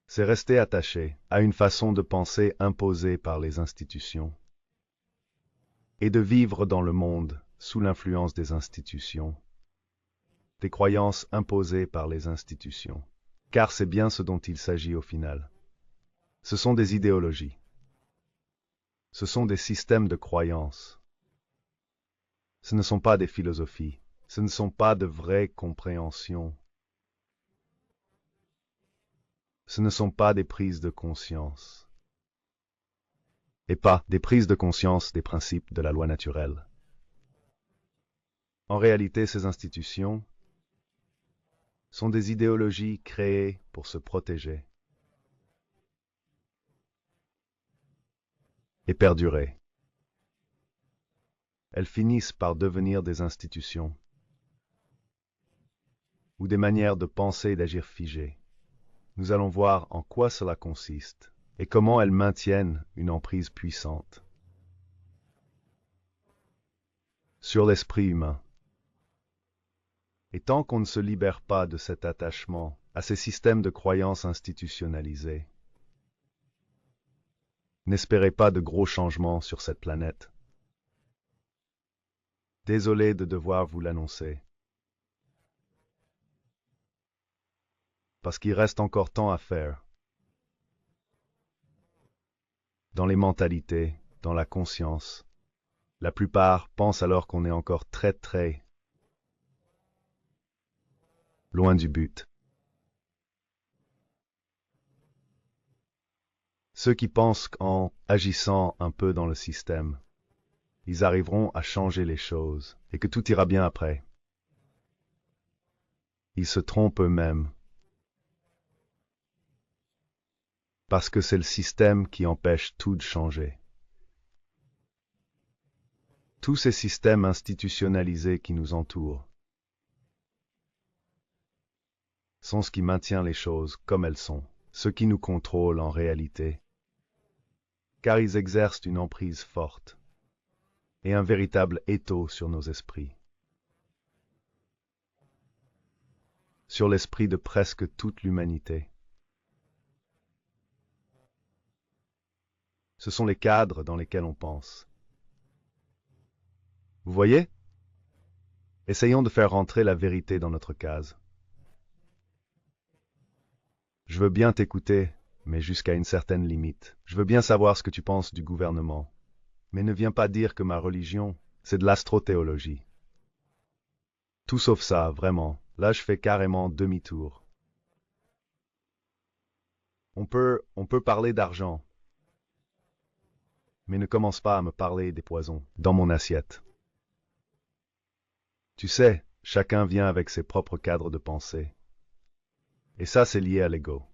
Speaker 1: c'est rester attaché à une façon de penser imposée par les institutions et de vivre dans le monde sous l'influence des institutions, des croyances imposées par les institutions. Car c'est bien ce dont il s'agit au final. Ce sont des idéologies. Ce sont des systèmes de croyances. Ce ne sont pas des philosophies. Ce ne sont pas de vraies compréhensions. Ce ne sont pas des prises de conscience. Et pas des prises de conscience des principes de la loi naturelle. En réalité, ces institutions sont des idéologies créées pour se protéger et perdurer. Elles finissent par devenir des institutions ou des manières de penser et d'agir figées. Nous allons voir en quoi cela consiste et comment elles maintiennent une emprise puissante sur l'esprit humain. Et tant qu'on ne se libère pas de cet attachement à ces systèmes de croyances institutionnalisés, n'espérez pas de gros changements sur cette planète. Désolé de devoir vous l'annoncer, parce qu'il reste encore tant à faire. Dans les mentalités, dans la conscience, la plupart pensent alors qu'on est encore très loin du but. Ceux qui pensent qu'en agissant un peu dans le système, ils arriveront à changer les choses et que tout ira bien après. Ils se trompent eux-mêmes. Parce que c'est le système qui empêche tout de changer. Tous ces systèmes institutionnalisés qui nous entourent sont ce qui maintient les choses comme elles sont, ce qui nous contrôle en réalité, car ils exercent une emprise forte et un véritable étau sur nos esprits, sur l'esprit de presque toute l'humanité. Ce sont les cadres dans lesquels on pense. Vous voyez? Essayons de faire rentrer la vérité dans notre case. Je veux bien t'écouter, mais jusqu'à une certaine limite. Je veux bien savoir ce que tu penses du gouvernement. Mais ne viens pas dire que ma religion, c'est de l'astrothéologie. Tout sauf ça, vraiment. Là, je fais carrément demi-tour. On peut parler d'argent, mais ne commence pas à me parler des poisons dans mon assiette. Tu sais, chacun vient avec ses propres cadres de pensée. Et ça, c'est lié à l'ego.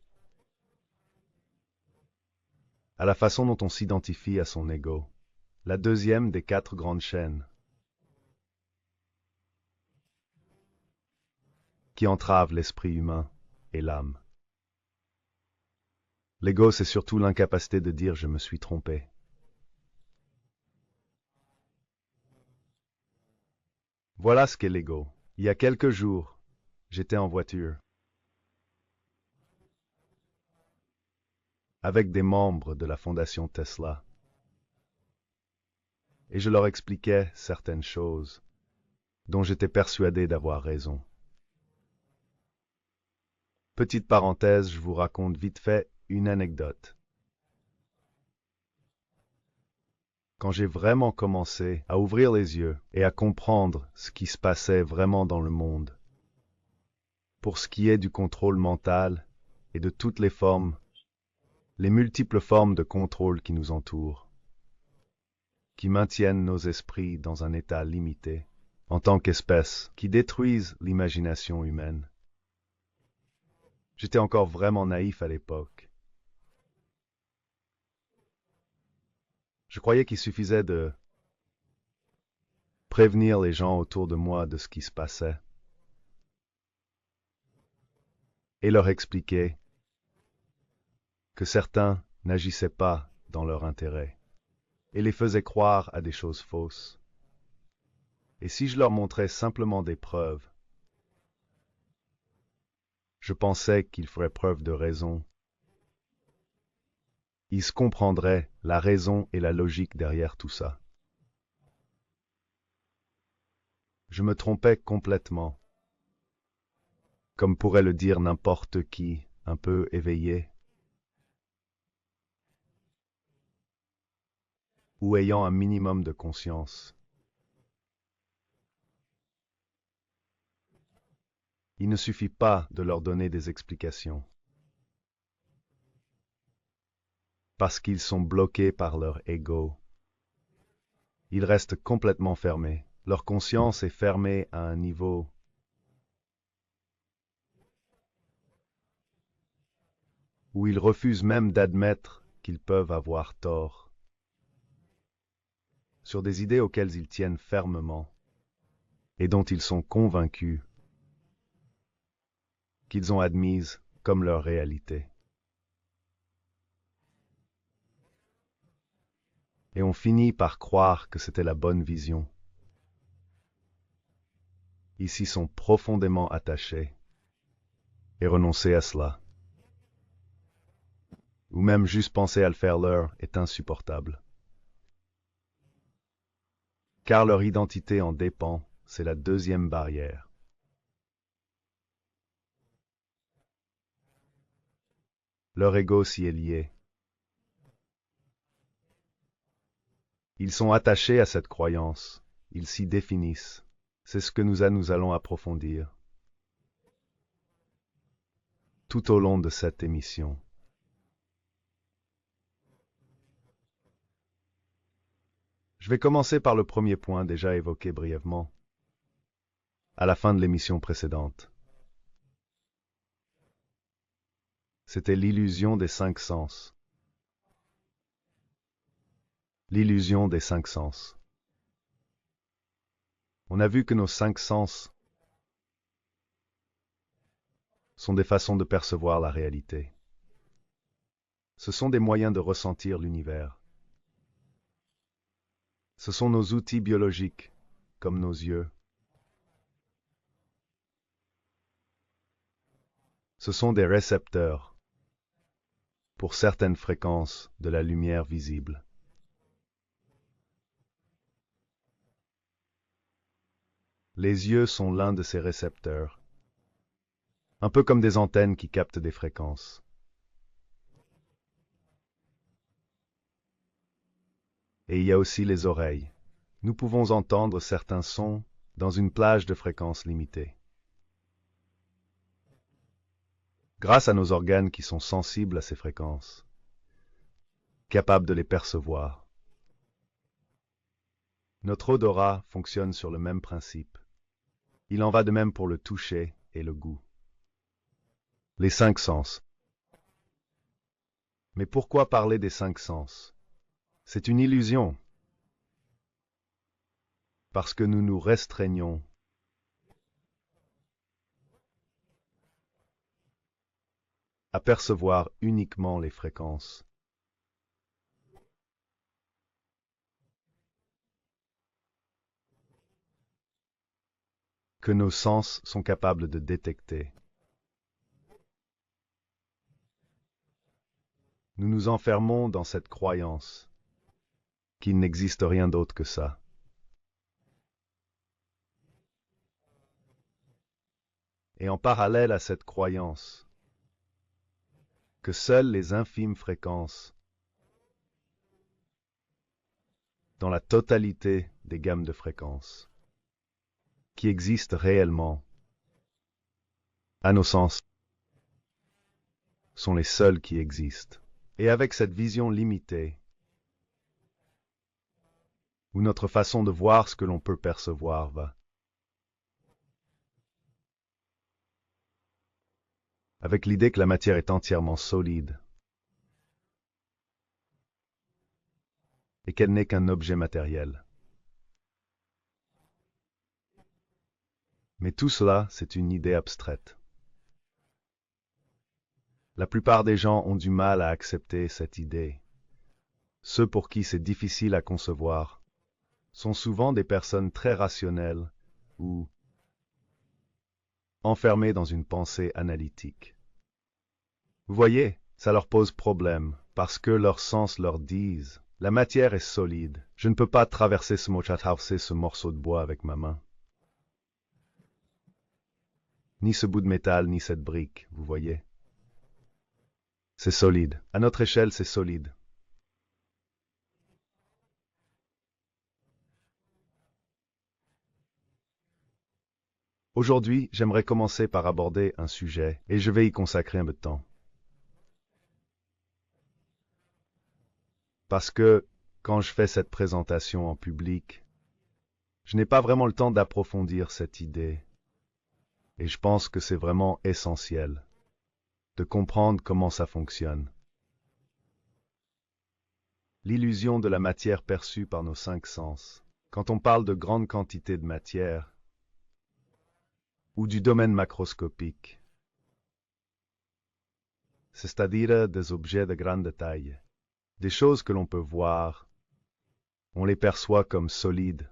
Speaker 1: À la façon dont on s'identifie à son ego. La deuxième des 4 grandes chaînes qui entravent l'esprit humain et l'âme. L'ego, c'est surtout l'incapacité de dire « je me suis trompé ». Voilà ce qu'est l'ego. Il y a quelques jours, j'étais en voiture avec des membres de la fondation Tesla et je leur expliquais certaines choses dont j'étais persuadé d'avoir raison. Petite parenthèse, je vous raconte vite fait une anecdote. Quand j'ai vraiment commencé à ouvrir les yeux et à comprendre ce qui se passait vraiment dans le monde, pour ce qui est du contrôle mental et de toutes les formes, les multiples formes de contrôle qui nous entourent, qui maintiennent nos esprits dans un état limité, en tant qu'espèce, qui détruisent l'imagination humaine. J'étais encore vraiment naïf à l'époque. Je croyais qu'il suffisait de prévenir les gens autour de moi de ce qui se passait et leur expliquer que certains n'agissaient pas dans leur intérêt et les faisaient croire à des choses fausses. Et si je leur montrais simplement des preuves, je pensais qu'ils feraient preuve de raison. Ils se comprendraient la raison et la logique derrière tout ça. Je me trompais complètement, comme pourrait le dire n'importe qui, un peu éveillé, ou ayant un minimum de conscience. Il ne suffit pas de leur donner des explications, parce qu'ils sont bloqués par leur ego. Ils restent complètement fermés. Leur conscience est fermée à un niveau où ils refusent même d'admettre qu'ils peuvent avoir tort, sur des idées auxquelles ils tiennent fermement et dont ils sont convaincus qu'ils ont admises comme leur réalité. Et on finit par croire que c'était la bonne vision. Ils s'y sont profondément attachés et renoncer à cela, ou même juste penser à le faire leur, est insupportable. Car leur identité en dépend, c'est la deuxième barrière. Leur ego s'y est lié. Ils sont attachés à cette croyance, ils s'y définissent. C'est ce que nous allons approfondir tout au long de cette émission. Je vais commencer par le premier point déjà évoqué brièvement à la fin de l'émission précédente. C'était l'illusion des cinq sens. L'illusion des cinq sens. On a vu que nos cinq sens sont des façons de percevoir la réalité. Ce sont des moyens de ressentir l'univers. Ce sont nos outils biologiques, comme nos yeux. Ce sont des récepteurs pour certaines fréquences de la lumière visible. Les yeux sont l'un de ces récepteurs, un peu comme des antennes qui captent des fréquences. Et il y a aussi les oreilles. Nous pouvons entendre certains sons dans une plage de fréquences limitée. Grâce à nos organes qui sont sensibles à ces fréquences, capables de les percevoir. Notre odorat fonctionne sur le même principe. Il en va de même pour le toucher et le goût. Les cinq sens. Mais pourquoi parler des cinq sens? C'est une illusion, parce que nous nous restreignons à percevoir uniquement les fréquences. que nos sens sont capables de détecter. Nous nous enfermons dans cette croyance qu'il n'existe rien d'autre que ça. Et en parallèle à cette croyance, que seules les infimes fréquences, dans la totalité des gammes de fréquences, qui existent réellement, à nos sens, sont les seules qui existent. Et avec cette vision limitée, où notre façon de voir ce que l'on peut percevoir va, avec l'idée que la matière est entièrement solide et qu'elle n'est qu'un objet matériel. Mais tout cela, c'est une idée abstraite. La plupart des gens ont du mal à accepter cette idée. Ceux pour qui c'est difficile à concevoir sont souvent des personnes très rationnelles ou enfermées dans une pensée analytique. Vous voyez, ça leur pose problème, parce que leurs sens leur disent « La matière est solide, je ne peux pas traverser ce morceau de bois avec ma main. » Ni ce bout de métal, ni cette brique, vous voyez. C'est solide. À notre échelle, c'est solide. Aujourd'hui, j'aimerais commencer par aborder un sujet, et je vais y consacrer un peu de temps. Parce que, quand je fais cette présentation en public, je n'ai pas vraiment le temps d'approfondir cette idée. Et je pense que c'est vraiment essentiel de comprendre comment ça fonctionne. L'illusion de la matière perçue par nos 5 sens. Quand on parle de grandes quantités de matière, ou du domaine macroscopique, c'est-à-dire des objets de grande taille, des choses que l'on peut voir, on les perçoit comme solides,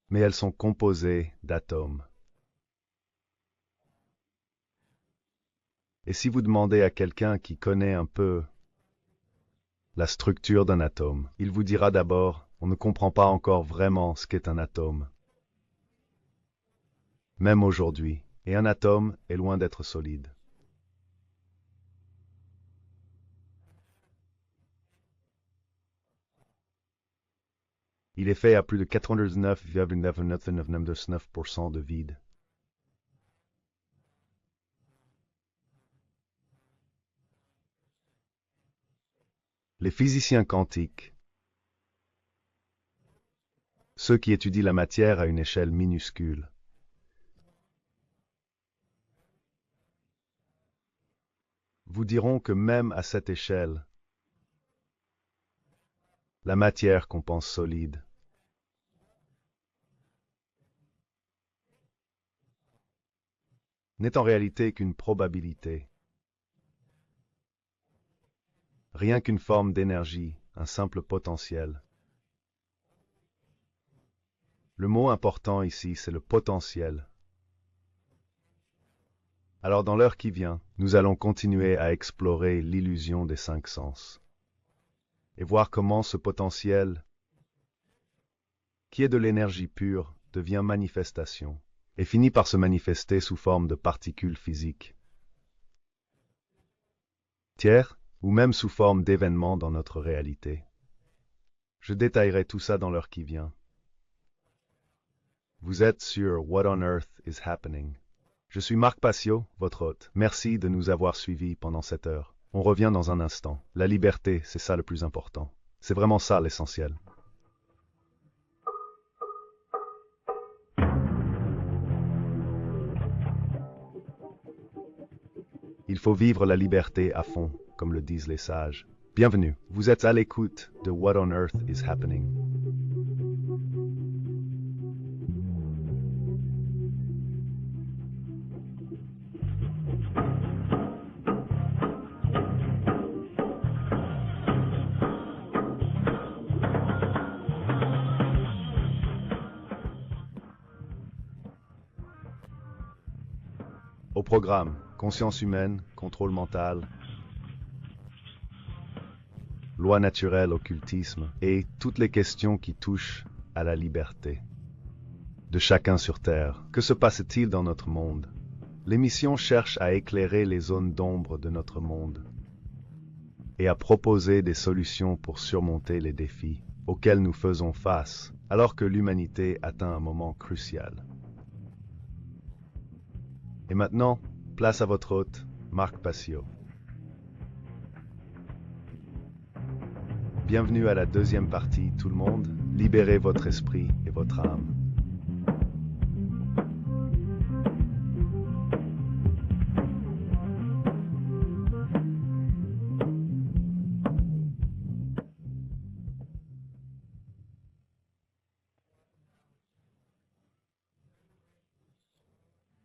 Speaker 1: mais elles sont composées d'atomes. Et si vous demandez à quelqu'un qui connaît un peu la structure d'un atome, il vous dira d'abord, on ne comprend pas encore vraiment ce qu'est un atome. Même aujourd'hui, et un atome est loin d'être solide. Il est fait à plus de 99,99999% de vide. Les physiciens quantiques, ceux qui étudient la matière à une échelle minuscule, vous diront que même à cette échelle, la matière qu'on pense solide n'est en réalité qu'une probabilité, rien qu'une forme d'énergie, un simple potentiel. Le mot important ici, c'est le potentiel. Alors dans l'heure qui vient, nous allons continuer à explorer l'illusion des 5 sens et voir comment ce potentiel, qui est de l'énergie pure, devient manifestation et finit par se manifester sous forme de particules physiques, tiers ou même sous forme d'événements dans notre réalité. Je détaillerai tout ça dans l'heure qui vient. Vous êtes sur What on Earth is Happening. Je suis Marc Passio, votre hôte. Merci de nous avoir suivis pendant cette heure. On revient dans un instant. La liberté, c'est ça le plus important. C'est vraiment ça l'essentiel. Il faut vivre la liberté à fond, comme le disent les sages. Bienvenue, vous êtes à l'écoute de What on Earth is Happening. Au programme, conscience humaine, contrôle mental, loi naturelle, occultisme et toutes les questions qui touchent à la liberté de chacun sur Terre. Que se passe-t-il dans notre monde? L'émission cherche à éclairer les zones d'ombre de notre monde et à proposer des solutions pour surmonter les défis auxquels nous faisons face alors que l'humanité atteint un moment crucial. Et maintenant, place à votre hôte, Marc Passio. Bienvenue à la deuxième partie, tout le monde. Libérez votre esprit et votre âme.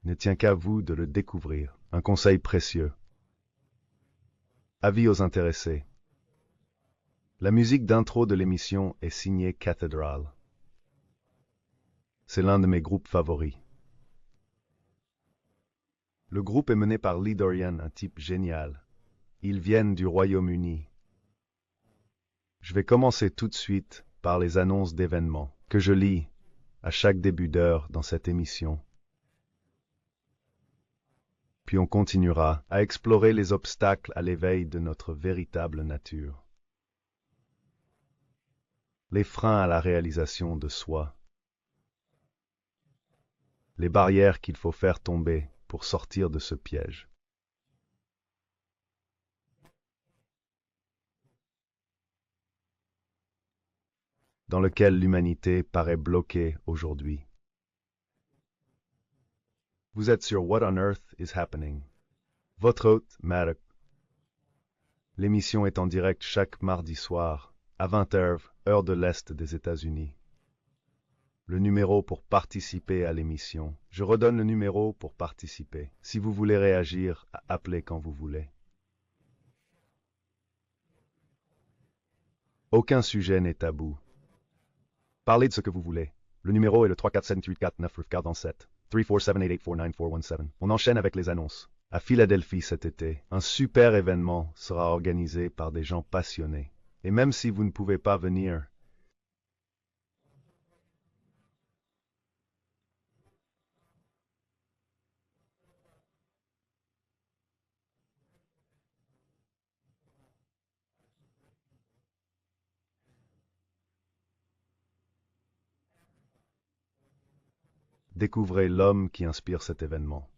Speaker 1: Ne tient qu'à vous de le découvrir. Un conseil précieux. Avis aux intéressés. La musique d'intro de l'émission est signée Cathedral. C'est l'un de mes groupes favoris. Le groupe est mené par Lee Dorian, un type génial. Ils viennent du Royaume-Uni. Je vais commencer tout de suite par les annonces d'événements que je lis à chaque début d'heure dans cette émission. Puis on continuera à explorer les obstacles à l'éveil de notre véritable nature. Les freins à la réalisation de soi. Les barrières qu'il faut faire tomber pour sortir de ce piège. Dans lequel l'humanité paraît bloquée aujourd'hui. Vous êtes sur What on Earth is Happening. Votre hôte, Marek. L'émission est en direct chaque mardi soir, à 20h, heure de l'Est des États-Unis. Le numéro pour participer à l'émission. Je redonne le numéro pour participer. Si vous voulez réagir, appelez quand vous voulez. Aucun sujet n'est tabou. Parlez de ce que vous voulez. Le numéro est le 347-849-47. 347-884-9417. On enchaîne avec les annonces. À Philadelphie cet été, un super événement sera organisé par des gens passionnés. Et même si vous ne pouvez pas venir, découvrez l'homme qui inspire cet événement.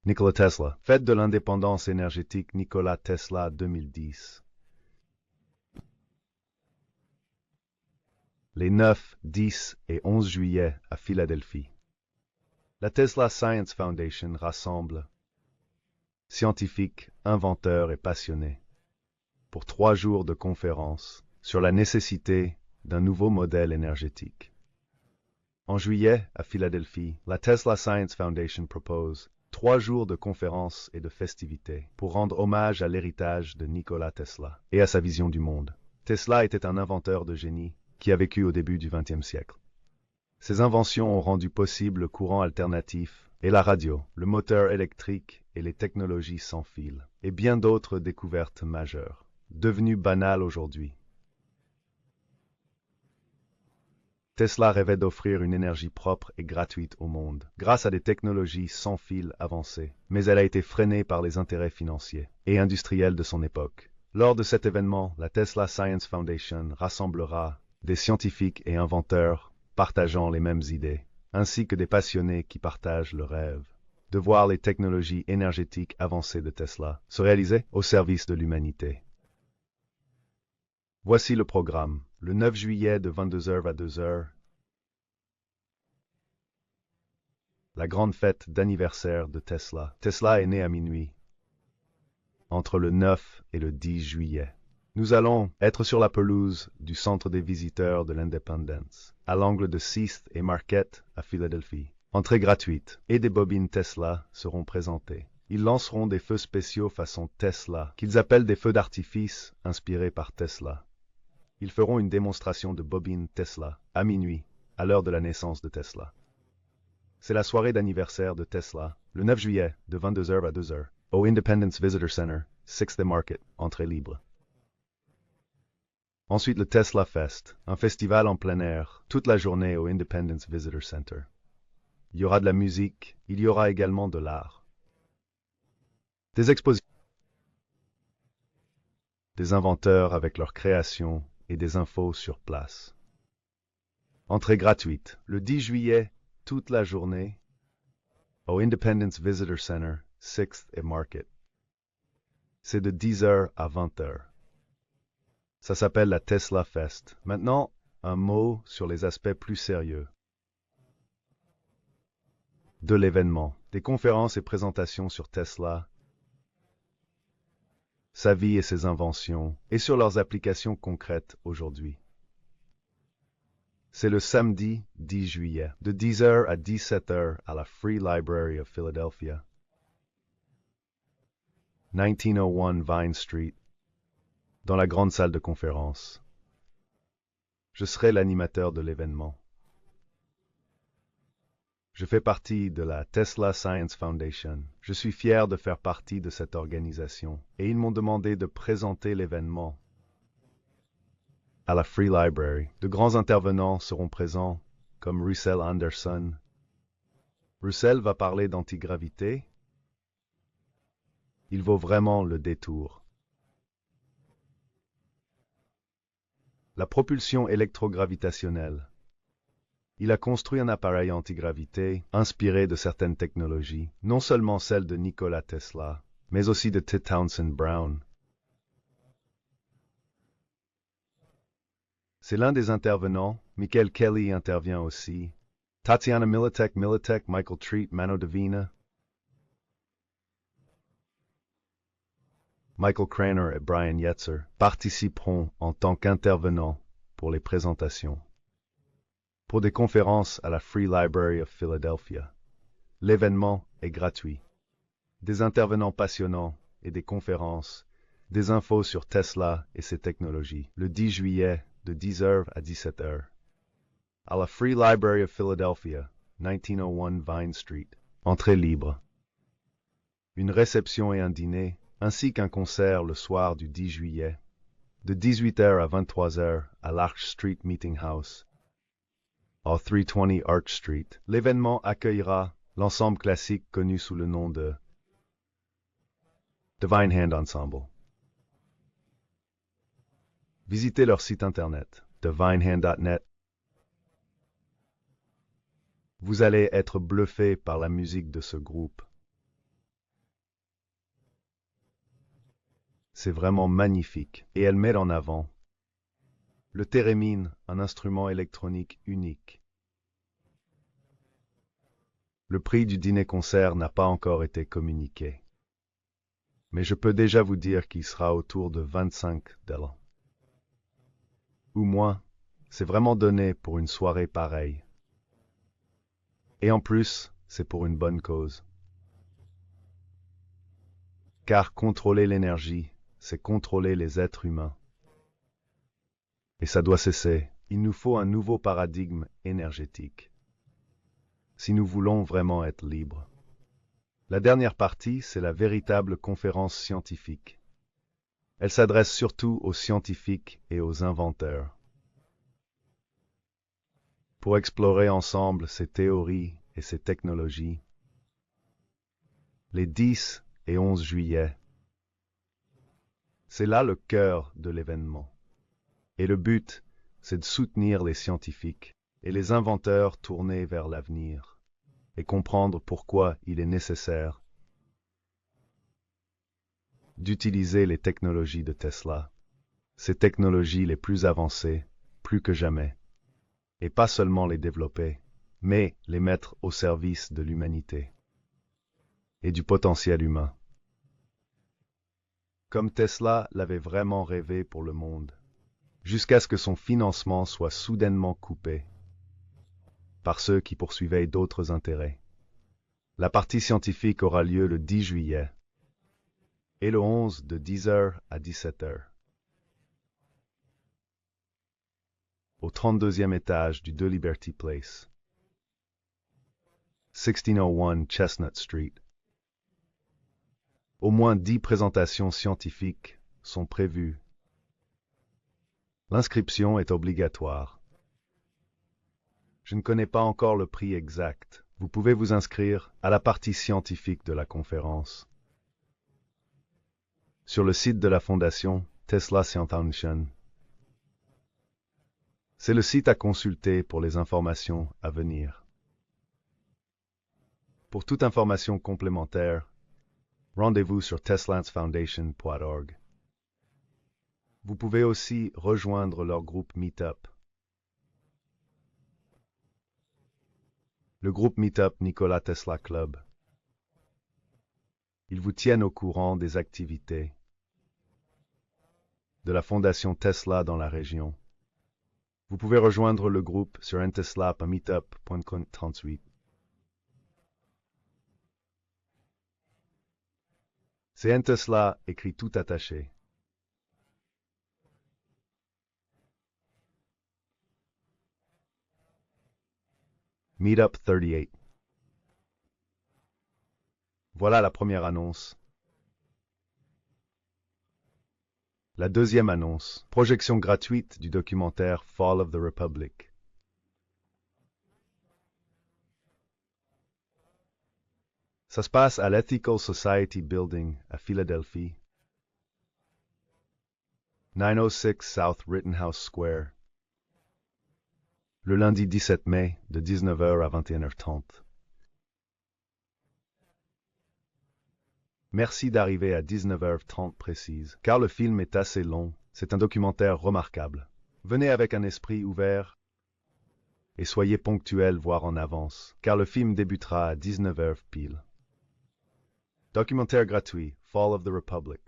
Speaker 1: Nikola Tesla, fête de l'indépendance énergétique Nikola Tesla 2010. Les 9, 10 et 11 juillet à Philadelphie. La Tesla Science Foundation rassemble scientifiques, inventeurs et passionnés pour 3 jours de conférences sur la nécessité d'un nouveau modèle énergétique. En juillet, à Philadelphie, la Tesla Science Foundation propose 3 jours de conférences et de festivités pour rendre hommage à l'héritage de Nikola Tesla et à sa vision du monde. Tesla était un inventeur de génie qui a vécu au début du XXe siècle. Ses inventions ont rendu possible le courant alternatif et la radio, le moteur électrique et les technologies sans fil, et bien d'autres découvertes majeures, devenues banales aujourd'hui. Tesla rêvait d'offrir une énergie propre et gratuite au monde, grâce à des technologies sans fil avancées, mais elle a été freinée par les intérêts financiers et industriels de son époque. Lors de cet événement, la Tesla Science Foundation rassemblera des scientifiques et inventeurs partageant les mêmes idées, ainsi que des passionnés qui partagent le rêve de voir les technologies énergétiques avancées de Tesla se réaliser au service de l'humanité. Voici le programme. Le 9 juillet de 22h à 2h, la grande fête d'anniversaire de Tesla. Tesla est né à minuit, entre le 9 et le 10 juillet. Nous allons être sur la pelouse du Centre des visiteurs de l'Independence, à l'angle de 6th et Marquette à Philadelphie. Entrée gratuite et des bobines Tesla seront présentées. Ils lanceront des feux spéciaux façon Tesla, qu'ils appellent des feux d'artifice inspirés par Tesla. Ils feront une démonstration de bobines Tesla à minuit à l'heure de la naissance de Tesla. C'est la soirée d'anniversaire de Tesla, le 9 juillet, de 22h à 2h, au Independence Visitor Center, 6th Market, entrée libre. Ensuite, le Tesla Fest, un festival en plein air, toute la journée au Independence Visitor Center. Il y aura de la musique, il y aura également de l'art. Des expositions, des inventeurs avec leurs créations et des infos sur place. Entrée gratuite, le 10 juillet, toute la journée, au Independence Visitor Center, 6th et Market. C'est de 10h à 20h. Ça s'appelle la Tesla Fest. Maintenant, un mot sur les aspects plus sérieux de l'événement. Des conférences et présentations sur Tesla, sa vie et ses inventions, et sur leurs applications concrètes aujourd'hui. C'est le samedi 10 juillet, de 10h à 17h à la Free Library of Philadelphia, 1901 Vine Street, dans la grande salle de conférence. Je serai l'animateur de l'événement. Je fais partie de la Tesla Science Foundation. Je suis fier de faire partie de cette organisation et ils m'ont demandé de présenter l'événement à la Free Library. De grands intervenants seront présents comme Russell Anderson. Russell va parler d'antigravité. Il vaut vraiment le détour. La propulsion électrogravitationnelle. Il a construit un appareil antigravité inspiré de certaines technologies, non seulement celles de Nikola Tesla, mais aussi de T. Townsend Brown. C'est l'un des intervenants. Michael Kelly intervient aussi. Tatiana Militek, Michael Treat, Mano Divina. Michael Craner et Brian Yetzer participeront en tant qu'intervenants pour les présentations. Pour des conférences à la Free Library of Philadelphia. L'événement est gratuit. Des intervenants passionnants et des conférences, des infos sur Tesla et ses technologies, le 10 juillet de 10h à 17h. À la Free Library of Philadelphia, 1901 Vine Street. Entrée libre. Une réception et un dîner, ainsi qu'un concert le soir du 10 juillet, de 18h à 23h à l'Arch Street Meeting House, au 320 Arch Street. L'événement accueillera l'ensemble classique connu sous le nom de Divine Hand Ensemble. Visitez leur site internet, divinehand.net. Vous allez être bluffé par la musique de ce groupe. C'est vraiment magnifique et elle met en avant le thérémine, un instrument électronique unique. Le prix du dîner-concert n'a pas encore été communiqué, mais je peux déjà vous dire qu'il sera autour de 25 $. Ou moins, c'est vraiment donné pour une soirée pareille. Et en plus, c'est pour une bonne cause. Car contrôler l'énergie, c'est contrôler les êtres humains. Et ça doit cesser. Il nous faut un nouveau paradigme énergétique. Si nous voulons vraiment être libres. La dernière partie, c'est la véritable conférence scientifique. Elle s'adresse surtout aux scientifiques et aux inventeurs. Pour explorer ensemble ces théories et ces technologies. Les 10 et 11 juillet. C'est là le cœur de l'événement. Et le but, c'est de soutenir les scientifiques et les inventeurs tournés vers l'avenir et comprendre pourquoi il est nécessaire d'utiliser les technologies de Tesla, ces technologies les plus avancées, plus que jamais, et pas seulement les développer, mais les mettre au service de l'humanité et du potentiel humain. Comme Tesla l'avait vraiment rêvé pour le monde, jusqu'à ce que son financement soit soudainement coupé par ceux qui poursuivaient d'autres intérêts. La partie scientifique aura lieu le 10 juillet et le 11 de 10h à 17h. au 32e étage du 2 Liberty Place, 1601 Chestnut Street. Au moins 10 présentations scientifiques sont prévues. L'inscription est obligatoire. Je ne connais pas encore le prix exact. Vous pouvez vous inscrire à la partie scientifique de la conférence. Sur le site de la fondation Tesla Science Foundation. C'est le site à consulter pour les informations à venir. Pour toute information complémentaire, rendez-vous sur teslansfoundation.org. Vous pouvez aussi rejoindre leur groupe Meetup. Le groupe Meetup Nikola Tesla Club. Ils vous tiennent au courant des activités de la fondation Tesla dans la région. Vous pouvez rejoindre le groupe sur ntesla à meetup.com38. C'est ntesla écrit tout attaché. Meetup 38. Voilà la première annonce. La deuxième annonce, projection gratuite du documentaire Fall of the Republic. Ça se passe à l'Ethical Society Building à Philadelphie, 906 South Rittenhouse Square, le lundi 17 mai de 19h à 21h30. Merci d'arriver à 19h30 précise, car le film est assez long. C'est un documentaire remarquable. Venez avec un esprit ouvert et soyez ponctuels, voire en avance, car le film débutera à 19h pile. Documentaire gratuit, Fall of the Republic.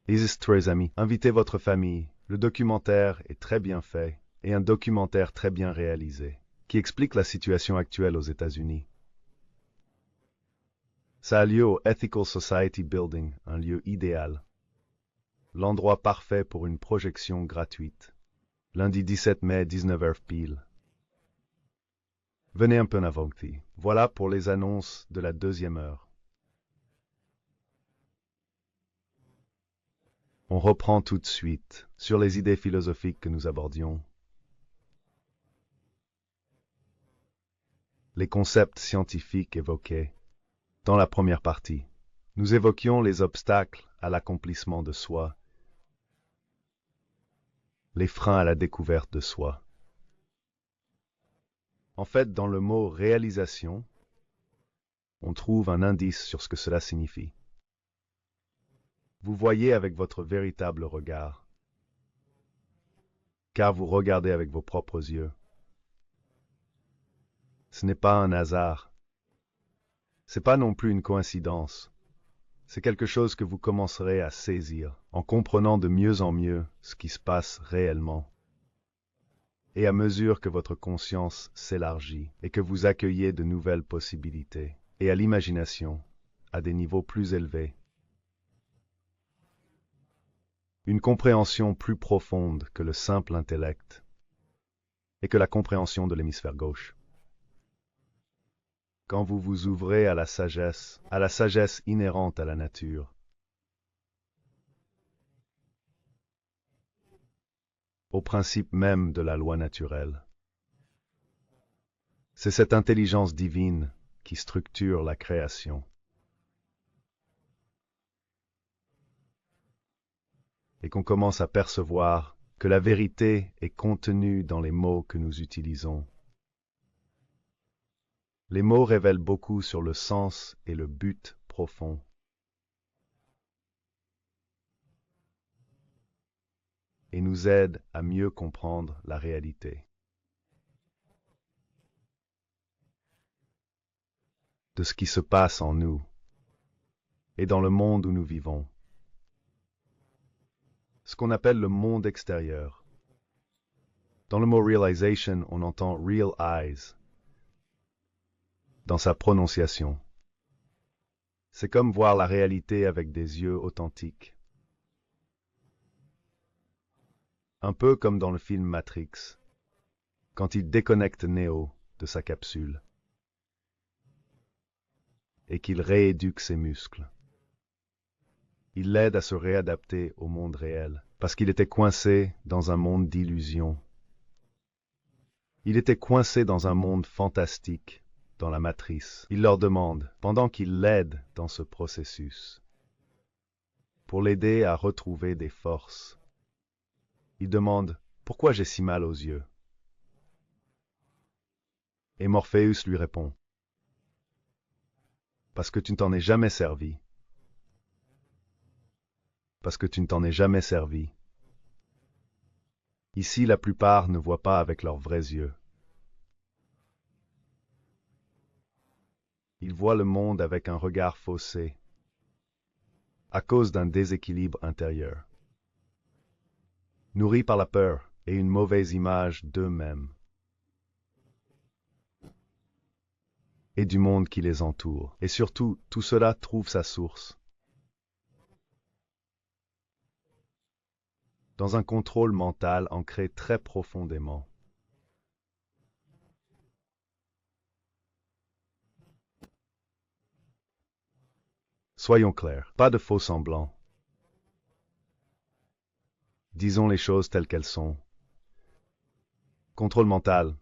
Speaker 1: Les très amis, invitez votre famille. Le documentaire est très bien fait et un documentaire très bien réalisé, qui explique la situation actuelle aux États-Unis. Ça a lieu au Ethical Society Building, un lieu idéal. L'endroit parfait pour une projection gratuite. Lundi 17 mai, 19h pile. Venez un peu avant. Voilà pour les annonces de la deuxième heure. On reprend tout de suite sur les idées philosophiques que nous abordions. Les concepts scientifiques évoqués. Dans la première partie, nous évoquions les obstacles à l'accomplissement de soi, les freins à la découverte de soi. En fait, dans le mot réalisation, on trouve un indice sur ce que cela signifie. Vous voyez avec votre véritable regard, car vous regardez avec vos propres yeux. Ce n'est pas un hasard. C'est pas non plus une coïncidence. C'est quelque chose que vous commencerez à saisir en comprenant de mieux en mieux ce qui se passe réellement. Et à mesure que votre conscience s'élargit et que vous accueillez de nouvelles possibilités et à l'imagination à des niveaux plus élevés, une compréhension plus profonde que le simple intellect et que la compréhension de l'hémisphère gauche. Quand vous vous ouvrez à la sagesse inhérente à la nature, au principe même de la loi naturelle. C'est cette intelligence divine qui structure la création. Et qu'on commence à percevoir que la vérité est contenue dans les mots que nous utilisons. Les mots révèlent beaucoup sur le sens et le but profond. Et nous aident à mieux comprendre la réalité. De ce qui se passe en nous et dans le monde où nous vivons. Ce qu'on appelle le monde extérieur. Dans le mot realization, on entend real eyes dans sa prononciation. C'est comme voir la réalité avec des yeux authentiques. Un peu comme dans le film Matrix, quand il déconnecte Neo de sa capsule et qu'il rééduque ses muscles. Il l'aide à se réadapter au monde réel, parce qu'il était coincé dans un monde d'illusions. Il était coincé dans un monde fantastique, dans la matrice. Il leur demande, pendant qu'il l'aide dans ce processus, pour l'aider à retrouver des forces. Il demande, pourquoi j'ai si mal aux yeux? Et Morpheus lui répond, parce que tu ne t'en es jamais servi. Parce que tu ne t'en es jamais servi. Ici, la plupart ne voient pas avec leurs vrais yeux. Ils voient le monde avec un regard faussé, à cause d'un déséquilibre intérieur, nourris par la peur et une mauvaise image d'eux-mêmes et du monde qui les entoure. Et surtout, tout cela trouve sa source dans un contrôle mental ancré très profondément. Soyons clairs, pas de faux semblants. Disons les choses telles qu'elles sont. Contrôle mental.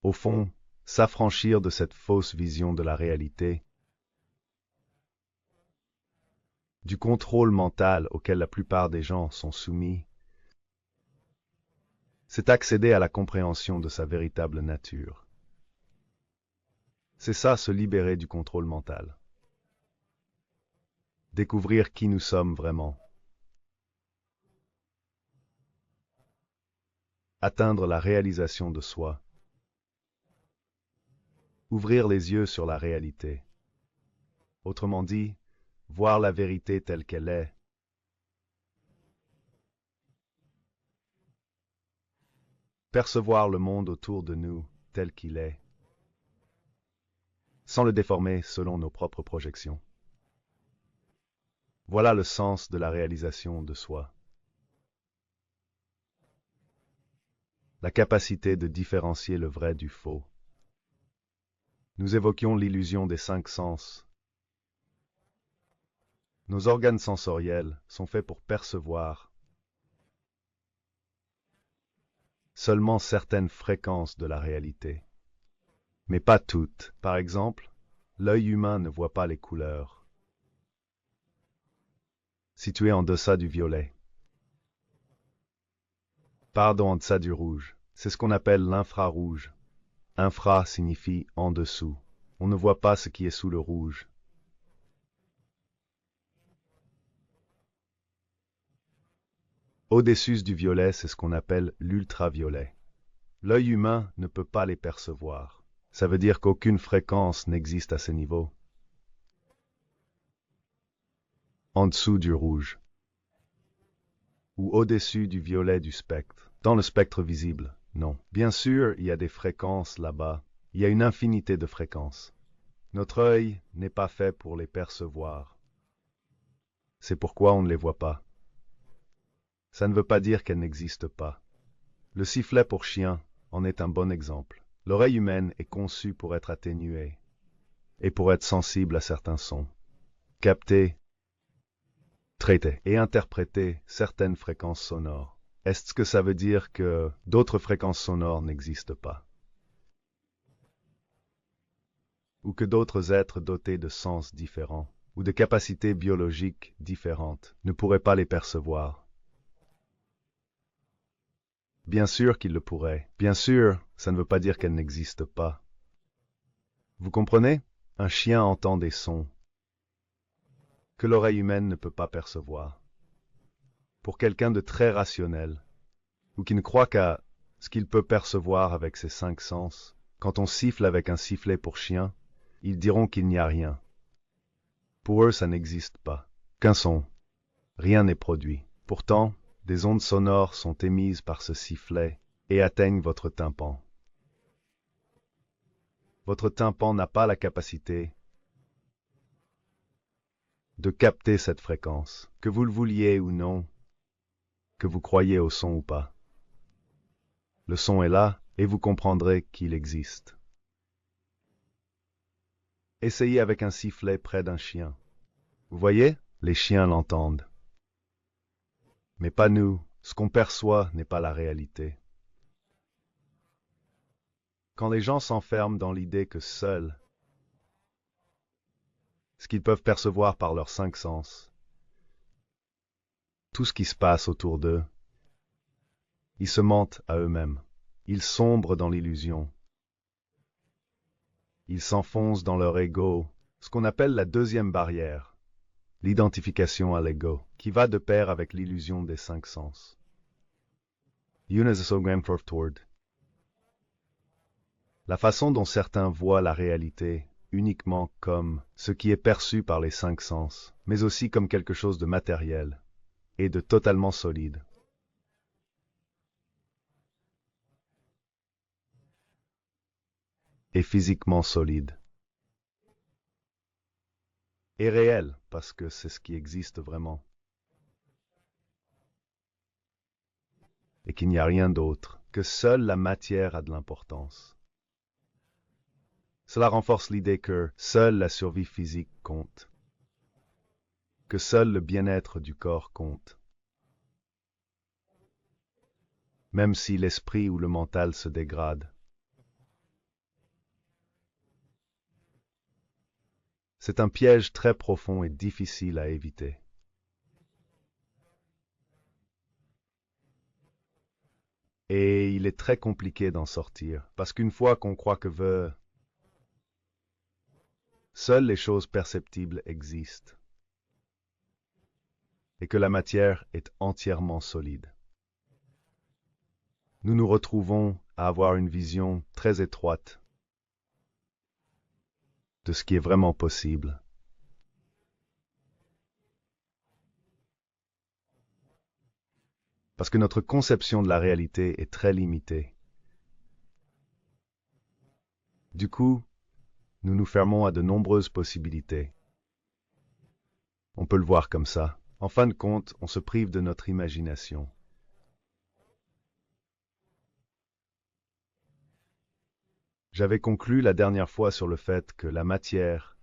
Speaker 1: Au fond, s'affranchir de cette fausse vision de la réalité, du contrôle mental auquel la plupart des gens sont soumis, c'est accéder à la compréhension de sa véritable nature. C'est ça, se libérer du contrôle mental. Découvrir qui nous sommes vraiment. Atteindre la réalisation de soi. Ouvrir les yeux sur la réalité. Autrement dit, voir la vérité telle qu'elle est. Percevoir le monde autour de nous tel qu'il est, sans le déformer selon nos propres projections. Voilà le sens de la réalisation de soi. La capacité de différencier le vrai du faux. Nous évoquions l'illusion des 5 sens. Nos organes sensoriels sont faits pour percevoir seulement certaines fréquences de la réalité, mais pas toutes. Par exemple, l'œil humain ne voit pas les couleurs, situées en deçà du violet. Pardon, en deçà du rouge. C'est ce qu'on appelle l'infrarouge. Infra signifie en dessous. On ne voit pas ce qui est sous le rouge. Au-dessus du violet, c'est ce qu'on appelle l'ultraviolet. L'œil humain ne peut pas les percevoir. Ça veut dire qu'aucune fréquence n'existe à ce niveau. En dessous du rouge. Ou au-dessus du violet du spectre. Dans le spectre visible, non. Bien sûr, il y a des fréquences là-bas. Il y a une infinité de fréquences. Notre œil n'est pas fait pour les percevoir. C'est pourquoi on ne les voit pas. Ça ne veut pas dire qu'elles n'existent pas. Le sifflet pour chien en est un bon exemple. L'oreille humaine est conçue pour être atténuée et pour être sensible à certains sons. Capter, traiter et interpréter certaines fréquences sonores. Est-ce que ça veut dire que d'autres fréquences sonores n'existent pas? Ou que d'autres êtres dotés de sens différents ou de capacités biologiques différentes ne pourraient pas les percevoir? Bien sûr qu'ils le pourraient. Bien sûr, ça ne veut pas dire qu'elles n'existent pas. Vous comprenez? Un chien entend des sons que l'oreille humaine ne peut pas percevoir. Pour quelqu'un de très rationnel, ou qui ne croit qu'à ce qu'il peut percevoir avec ses 5 sens, quand on siffle avec un sifflet pour chien, ils diront qu'il n'y a rien. Pour eux, ça n'existe pas. Qu'un son. Rien n'est produit. Pourtant, des ondes sonores sont émises par ce sifflet et atteignent votre tympan. Votre tympan n'a pas la capacité de capter cette fréquence, que vous le vouliez ou non. que vous croyez au son ou pas. Le son est là, et vous comprendrez qu'il existe. Essayez avec un sifflet près d'un chien. Vous voyez, les chiens l'entendent. Mais pas nous, ce qu'on perçoit n'est pas la réalité. Quand les gens s'enferment dans l'idée que seuls, ce qu'ils peuvent percevoir par leurs cinq sens, tout ce qui se passe autour d'eux, ils se mentent à eux-mêmes. Ils sombrent dans l'illusion. Ils s'enfoncent dans leur ego, ce qu'on appelle la deuxième barrière, l'identification à l'ego, qui va de pair avec l'illusion des cinq sens. La façon dont certains voient la réalité uniquement comme ce qui est perçu par les cinq sens, mais aussi comme quelque chose de matériel et de totalement solide. Et physiquement solide. Et réel, parce que c'est ce qui existe vraiment. Et qu'il n'y a rien d'autre, que seule la matière a de l'importance. Cela renforce l'idée que seule la survie physique compte, que seul le bien-être du corps compte, même si l'esprit ou le mental se dégrade. C'est un piège très profond et difficile à éviter. Et il est très compliqué d'en sortir, parce qu'une fois qu'on croit que seules les choses perceptibles existent, et que la matière est entièrement solide, nous nous retrouvons à avoir une vision très étroite de ce qui est vraiment possible. Parce que notre conception de la réalité est très limitée. Du coup, nous nous fermons à de nombreuses possibilités. On peut le voir comme ça. En fin de compte, on se prive de notre imagination. J'avais conclu la dernière fois sur le fait que la matière,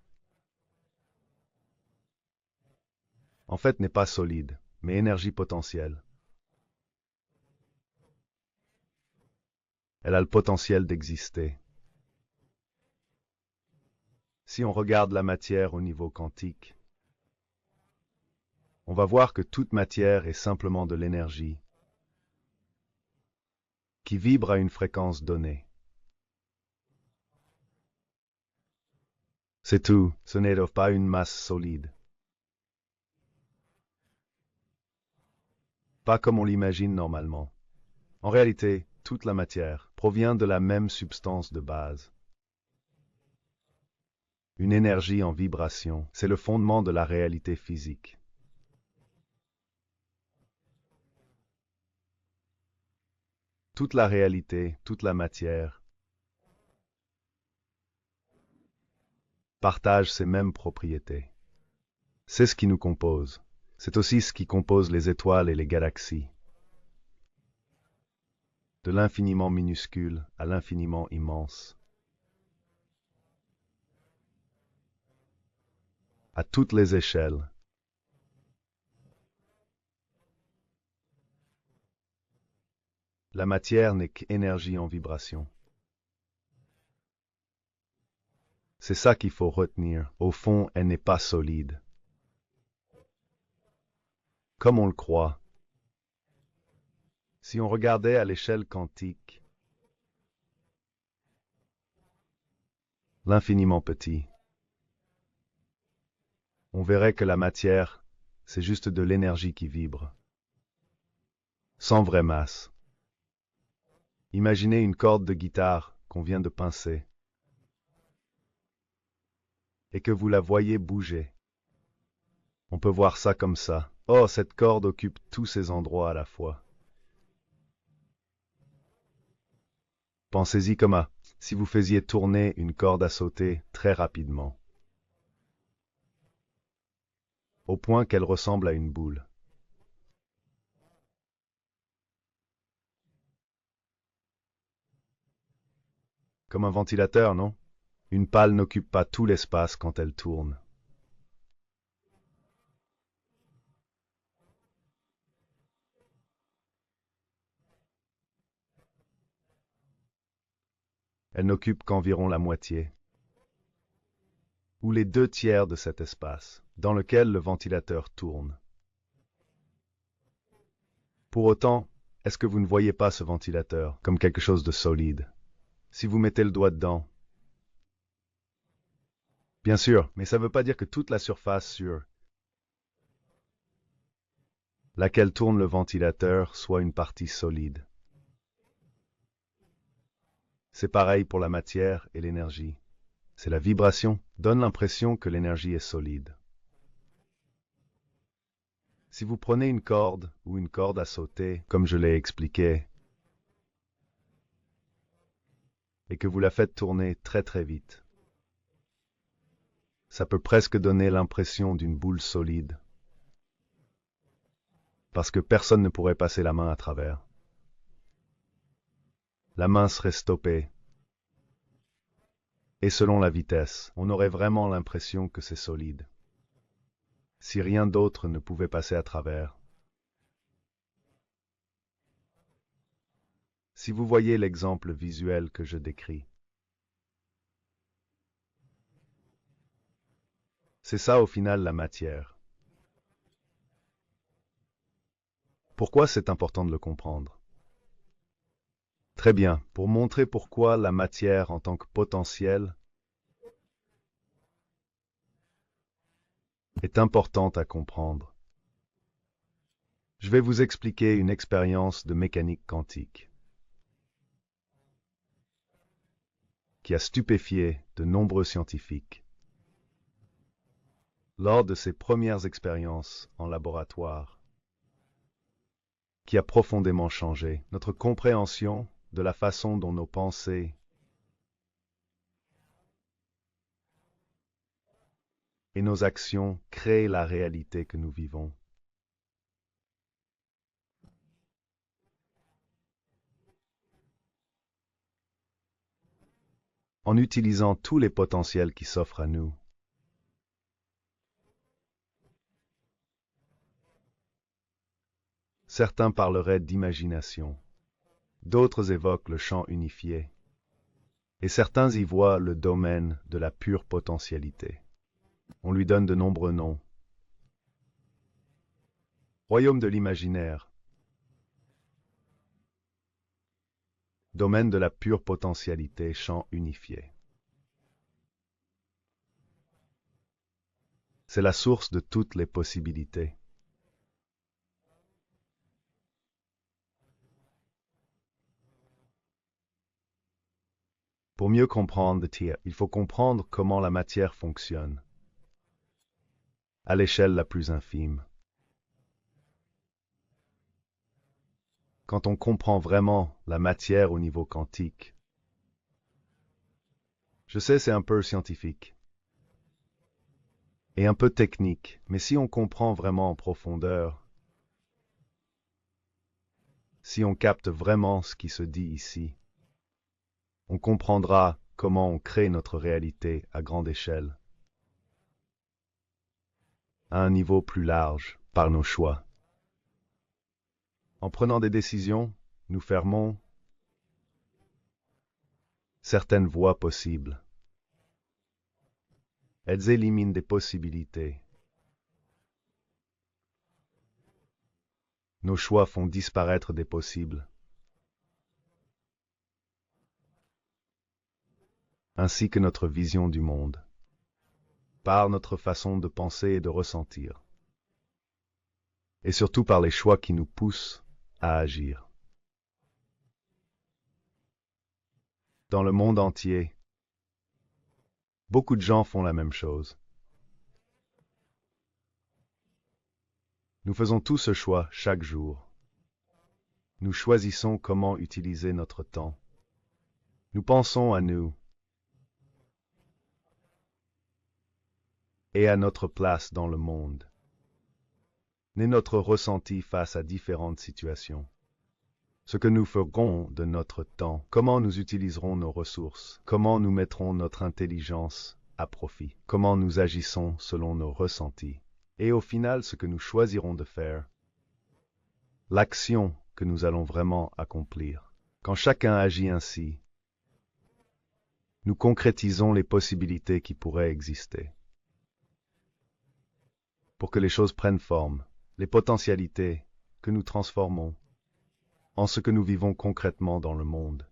Speaker 1: en fait, n'est pas solide, mais énergie potentielle. Elle a le potentiel d'exister. Si on regarde la matière au niveau quantique, on va voir que toute matière est simplement de l'énergie qui vibre à une fréquence donnée. C'est tout, ce n'est pas une masse solide. Pas comme on l'imagine normalement. En réalité, toute la matière provient de la même substance de base. Une énergie en vibration, c'est le fondement de la réalité physique. Toute la réalité, toute la matière partagent ces mêmes propriétés. C'est ce qui nous compose. C'est aussi ce qui compose les étoiles et les galaxies. De l'infiniment minuscule à l'infiniment immense. À toutes les échelles. La matière n'est qu'énergie en vibration. C'est ça qu'il faut retenir. Au fond, elle n'est pas solide. Comme on le croit. Si on regardait à l'échelle quantique, l'infiniment petit, on verrait que la matière, c'est juste de l'énergie qui vibre, sans vraie masse. Imaginez une corde de guitare qu'on vient de pincer et que vous la voyez bouger. On peut voir ça comme ça. Oh, cette corde occupe tous ces endroits à la fois. Pensez-y comme si vous faisiez tourner une corde à sauter très rapidement, au point qu'elle ressemble à une boule. Comme un ventilateur, non? Une pale n'occupe pas tout l'espace quand elle tourne. Elle n'occupe qu'environ la moitié, ou les 2 tiers de cet espace, dans lequel le ventilateur tourne. Pour autant, est-ce que vous ne voyez pas ce ventilateur comme quelque chose de solide? Si vous mettez le doigt dedans, bien sûr, mais ça ne veut pas dire que toute la surface sur laquelle tourne le ventilateur soit une partie solide. C'est pareil pour la matière et l'énergie. C'est la vibration donne l'impression que l'énergie est solide. Si vous prenez une corde ou une corde à sauter, comme je l'ai expliqué, et que vous la faites tourner très très vite, ça peut presque donner l'impression d'une boule solide, parce que personne ne pourrait passer la main à travers. La main serait stoppée, et selon la vitesse, on aurait vraiment l'impression que c'est solide, si rien d'autre ne pouvait passer à travers. Si vous voyez l'exemple visuel que je décris, c'est ça au final la matière. Pourquoi c'est important de le comprendre? Très bien, pour montrer pourquoi la matière en tant que potentiel est importante à comprendre. Je vais vous expliquer une expérience de mécanique quantique qui a stupéfié de nombreux scientifiques. Lors de ses premières expériences en laboratoire, qui a profondément changé notre compréhension de la façon dont nos pensées et nos actions créent la réalité que nous vivons. En utilisant tous les potentiels qui s'offrent à nous. Certains parleraient d'imagination, d'autres évoquent le champ unifié, et certains y voient le domaine de la pure potentialité. On lui donne de nombreux noms. Royaume de l'imaginaire, domaine de la pure potentialité, champ unifié. C'est la source de toutes les possibilités. Pour mieux comprendre il faut comprendre comment la matière fonctionne, à l'échelle la plus infime. Quand on comprend vraiment la matière au niveau quantique, je sais c'est un peu scientifique et un peu technique, mais si on comprend vraiment en profondeur, si on capte vraiment ce qui se dit ici, on comprendra comment on crée notre réalité à grande échelle, à un niveau plus large, par nos choix. En prenant des décisions, nous fermons certaines voies possibles. Elles éliminent des possibilités. Nos choix font disparaître des possibles, ainsi que notre vision du monde, par notre façon de penser et de ressentir, et surtout par les choix qui nous poussent à agir. Dans le monde entier, beaucoup de gens font la même chose. Nous faisons tous ce choix chaque jour. Nous choisissons comment utiliser notre temps. Nous pensons à nous et à notre place dans le monde, et notre ressenti face à différentes situations. Ce que nous ferons de notre temps, comment nous utiliserons nos ressources, comment nous mettrons notre intelligence à profit, comment nous agissons selon nos ressentis, et au final ce que nous choisirons de faire, l'action que nous allons vraiment accomplir. Quand chacun agit ainsi, nous concrétisons les possibilités qui pourraient exister. Pour que les choses prennent forme, les potentialités que nous transformons en ce que nous vivons concrètement dans le monde.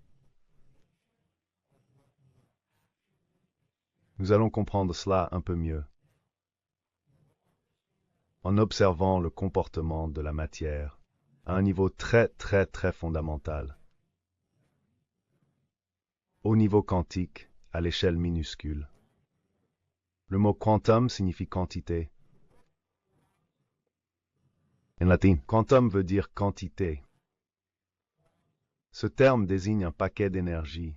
Speaker 1: Nous allons comprendre cela un peu mieux en observant le comportement de la matière à un niveau très fondamental, au niveau quantique, à l'échelle minuscule. Le mot quantum signifie quantité. En latin, quantum veut dire quantité. Ce terme désigne un paquet d'énergie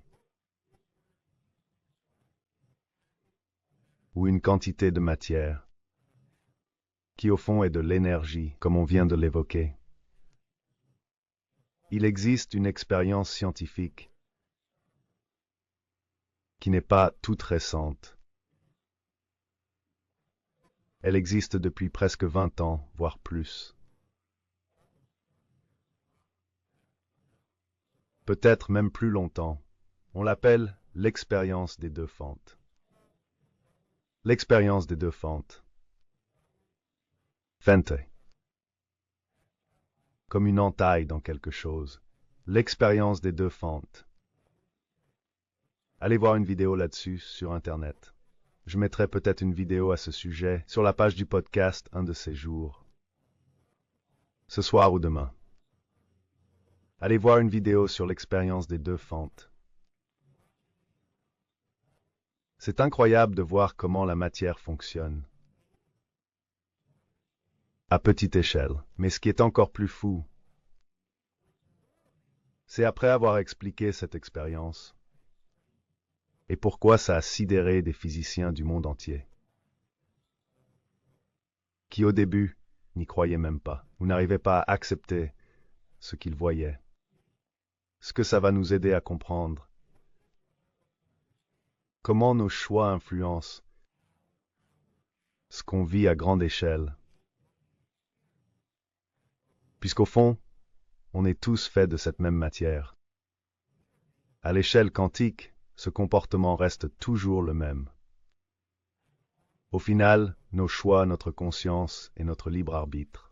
Speaker 1: ou une quantité de matière qui au fond est de l'énergie, comme on vient de l'évoquer. Il existe une expérience scientifique qui n'est pas toute récente. Elle existe depuis presque 20 ans, voire plus. Peut-être même plus longtemps. On l'appelle l'expérience des deux fentes. L'expérience des deux fentes. Fente. Comme une entaille dans quelque chose. L'expérience des deux fentes. Allez voir une vidéo là-dessus sur Internet. Je mettrai peut-être une vidéo à ce sujet sur la page du podcast un de ces jours. Ce soir ou demain. Allez voir une vidéo sur l'expérience des deux fentes. C'est incroyable de voir comment la matière fonctionne. À petite échelle. Mais ce qui est encore plus fou, c'est après avoir expliqué cette expérience et pourquoi ça a sidéré des physiciens du monde entier, qui au début n'y croyaient même pas, ou n'arrivaient pas à accepter ce qu'ils voyaient. Ce que ça va nous aider à comprendre, comment nos choix influencent ce qu'on vit à grande échelle. Puisqu'au fond, on est tous faits de cette même matière. À l'échelle quantique, ce comportement reste toujours le même. Au final, nos choix, notre conscience et notre libre arbitre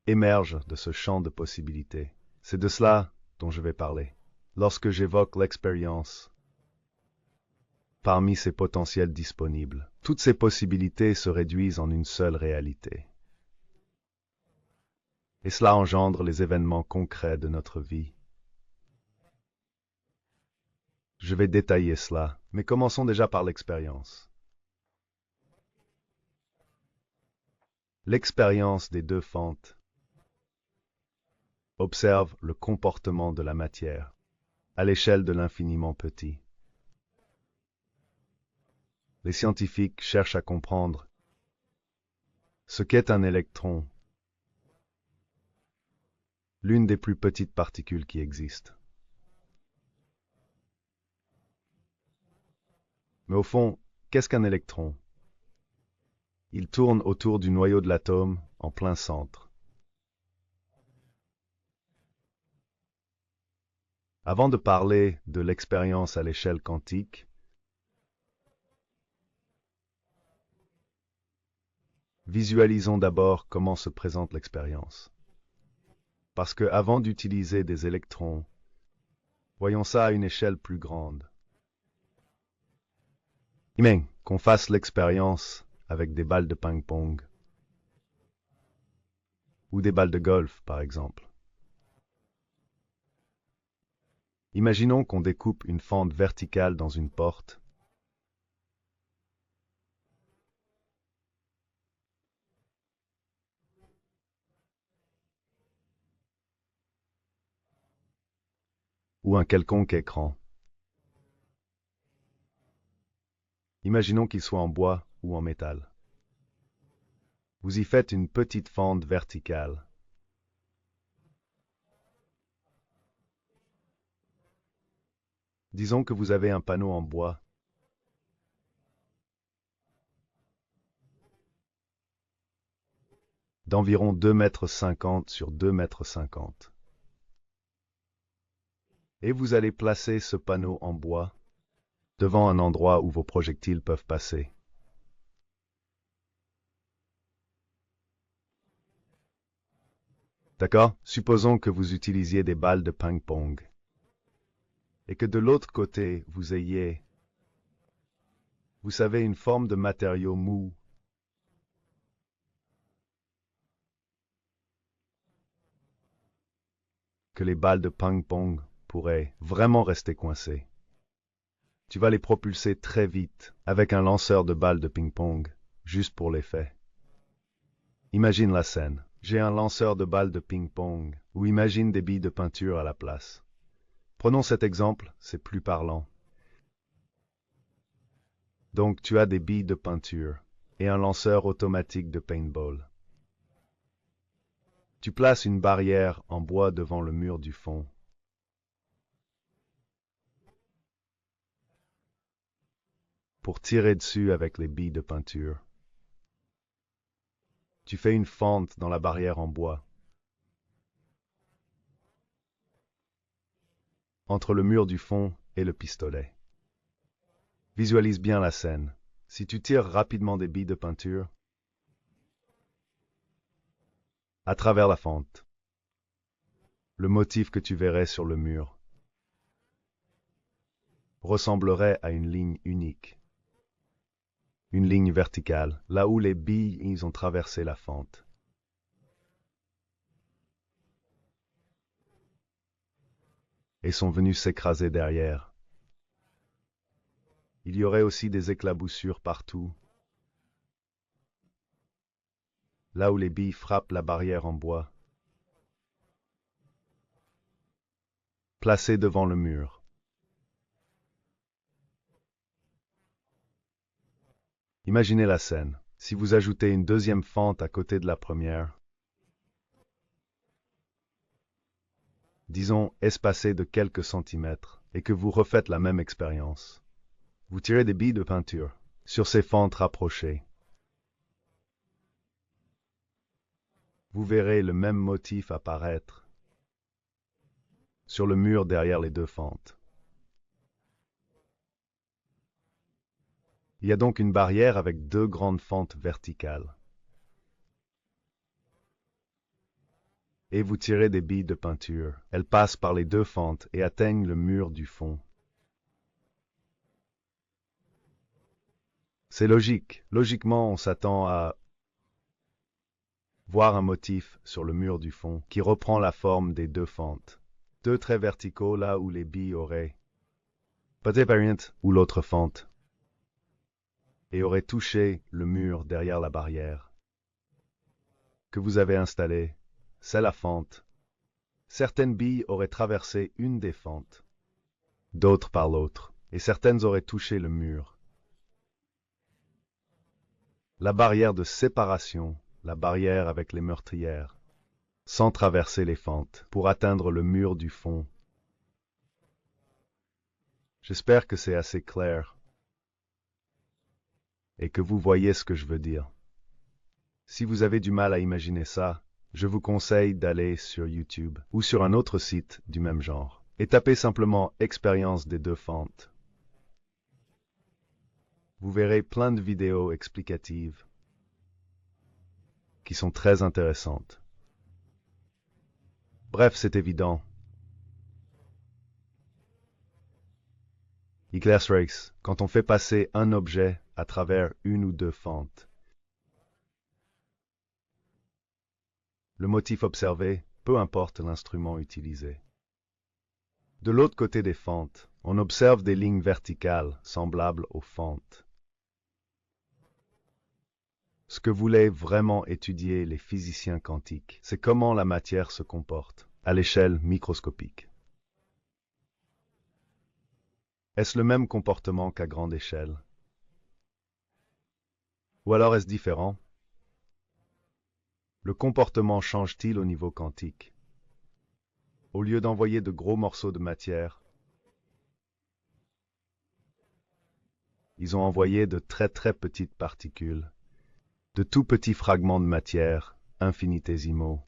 Speaker 1: émergent de ce champ de possibilités. C'est de cela dont je vais parler. Lorsque j'évoque l'expérience, parmi ces potentiels disponibles, toutes ces possibilités se réduisent en une seule réalité. Et cela engendre les événements concrets de notre vie. Je vais détailler cela, mais commençons déjà par l'expérience. L'expérience des deux fentes observe le comportement de la matière à l'échelle de l'infiniment petit. Les scientifiques cherchent à comprendre ce qu'est un électron, l'une des plus petites particules qui existent. Mais au fond, qu'est-ce qu'un électron? Il tourne autour du noyau de l'atome en plein centre. Avant de parler de l'expérience à l'échelle quantique, visualisons d'abord comment se présente l'expérience. Parce que avant d'utiliser des électrons, voyons ça à une échelle plus grande. Imagine qu'on fasse l'expérience avec des balles de ping-pong ou des balles de golf, par exemple. Imaginons qu'on découpe une fente verticale dans une porte ou un quelconque écran. Imaginons qu'il soit en bois ou en métal. Vous y faites une petite fente verticale. Disons que vous avez un panneau en bois. D'environ 2,50 m sur 2,50 m. Et vous allez placer ce panneau en bois devant un endroit où vos projectiles peuvent passer. D'accord? Supposons que vous utilisiez des balles de ping-pong et que de l'autre côté, vous ayez, vous savez, une forme de matériau mou que les balles de ping-pong pourraient vraiment rester coincées. Tu vas les propulser très vite avec un lanceur de balles de ping-pong, juste pour l'effet. Imagine la scène. J'ai un lanceur de balles de ping-pong, ou imagine des billes de peinture à la place. Prenons cet exemple, c'est plus parlant. Donc tu as des billes de peinture et un lanceur automatique de paintball. Tu places une barrière en bois devant le mur du fond. Pour tirer dessus avec les billes de peinture. Tu fais une fente dans la barrière en bois. Entre le mur du fond et le pistolet. Visualise bien la scène. Si tu tires rapidement des billes de peinture, à travers la fente, le motif que tu verrais sur le mur ressemblerait à une ligne unique. Une ligne verticale, là où les billes ont traversé la fente. Et sont venus s'écraser derrière. Il y aurait aussi des éclaboussures partout, là où les billes frappent la barrière en bois, placée devant le mur. Imaginez la scène. Si vous ajoutez une deuxième fente à côté de la première, disons espacée de quelques centimètres, et que vous refaites la même expérience. Vous tirez des billes de peinture sur ces fentes rapprochées. Vous verrez le même motif apparaître sur le mur derrière les deux fentes. Il y a donc une barrière avec deux grandes fentes verticales. Et vous tirez des billes de peinture. Elles passent par les deux fentes et atteignent le mur du fond. C'est logique. Logiquement, on s'attend à voir un motif sur le mur du fond qui reprend la forme des deux fentes. Deux traits verticaux là où les billes auraient peut-être ou l'autre fente et auraient touché le mur derrière la barrière que vous avez installée. C'est la fente. Certaines billes auraient traversé une des fentes, d'autres par l'autre, et certaines auraient touché le mur. La barrière de séparation, la barrière avec les meurtrières, sans traverser les fentes, pour atteindre le mur du fond. J'espère que c'est assez clair et que vous voyez ce que je veux dire. Si vous avez du mal à imaginer ça, je vous conseille d'aller sur YouTube ou sur un autre site du même genre et tapez simplement expérience des deux fentes. Vous verrez plein de vidéos explicatives qui sont très intéressantes. Bref, c'est évident. Iglesia Race, quand on fait passer un objet à travers une ou deux fentes, le motif observé, peu importe l'instrument utilisé. De l'autre côté des fentes, on observe des lignes verticales semblables aux fentes. Ce que voulaient vraiment étudier les physiciens quantiques, c'est comment la matière se comporte à l'échelle microscopique. Est-ce le même comportement qu'à grande échelle? Ou alors est-ce différent? Le comportement change-t-il au niveau quantique? Au lieu d'envoyer de gros morceaux de matière, ils ont envoyé de très très petites particules, de tout petits fragments de matière, infinitésimaux.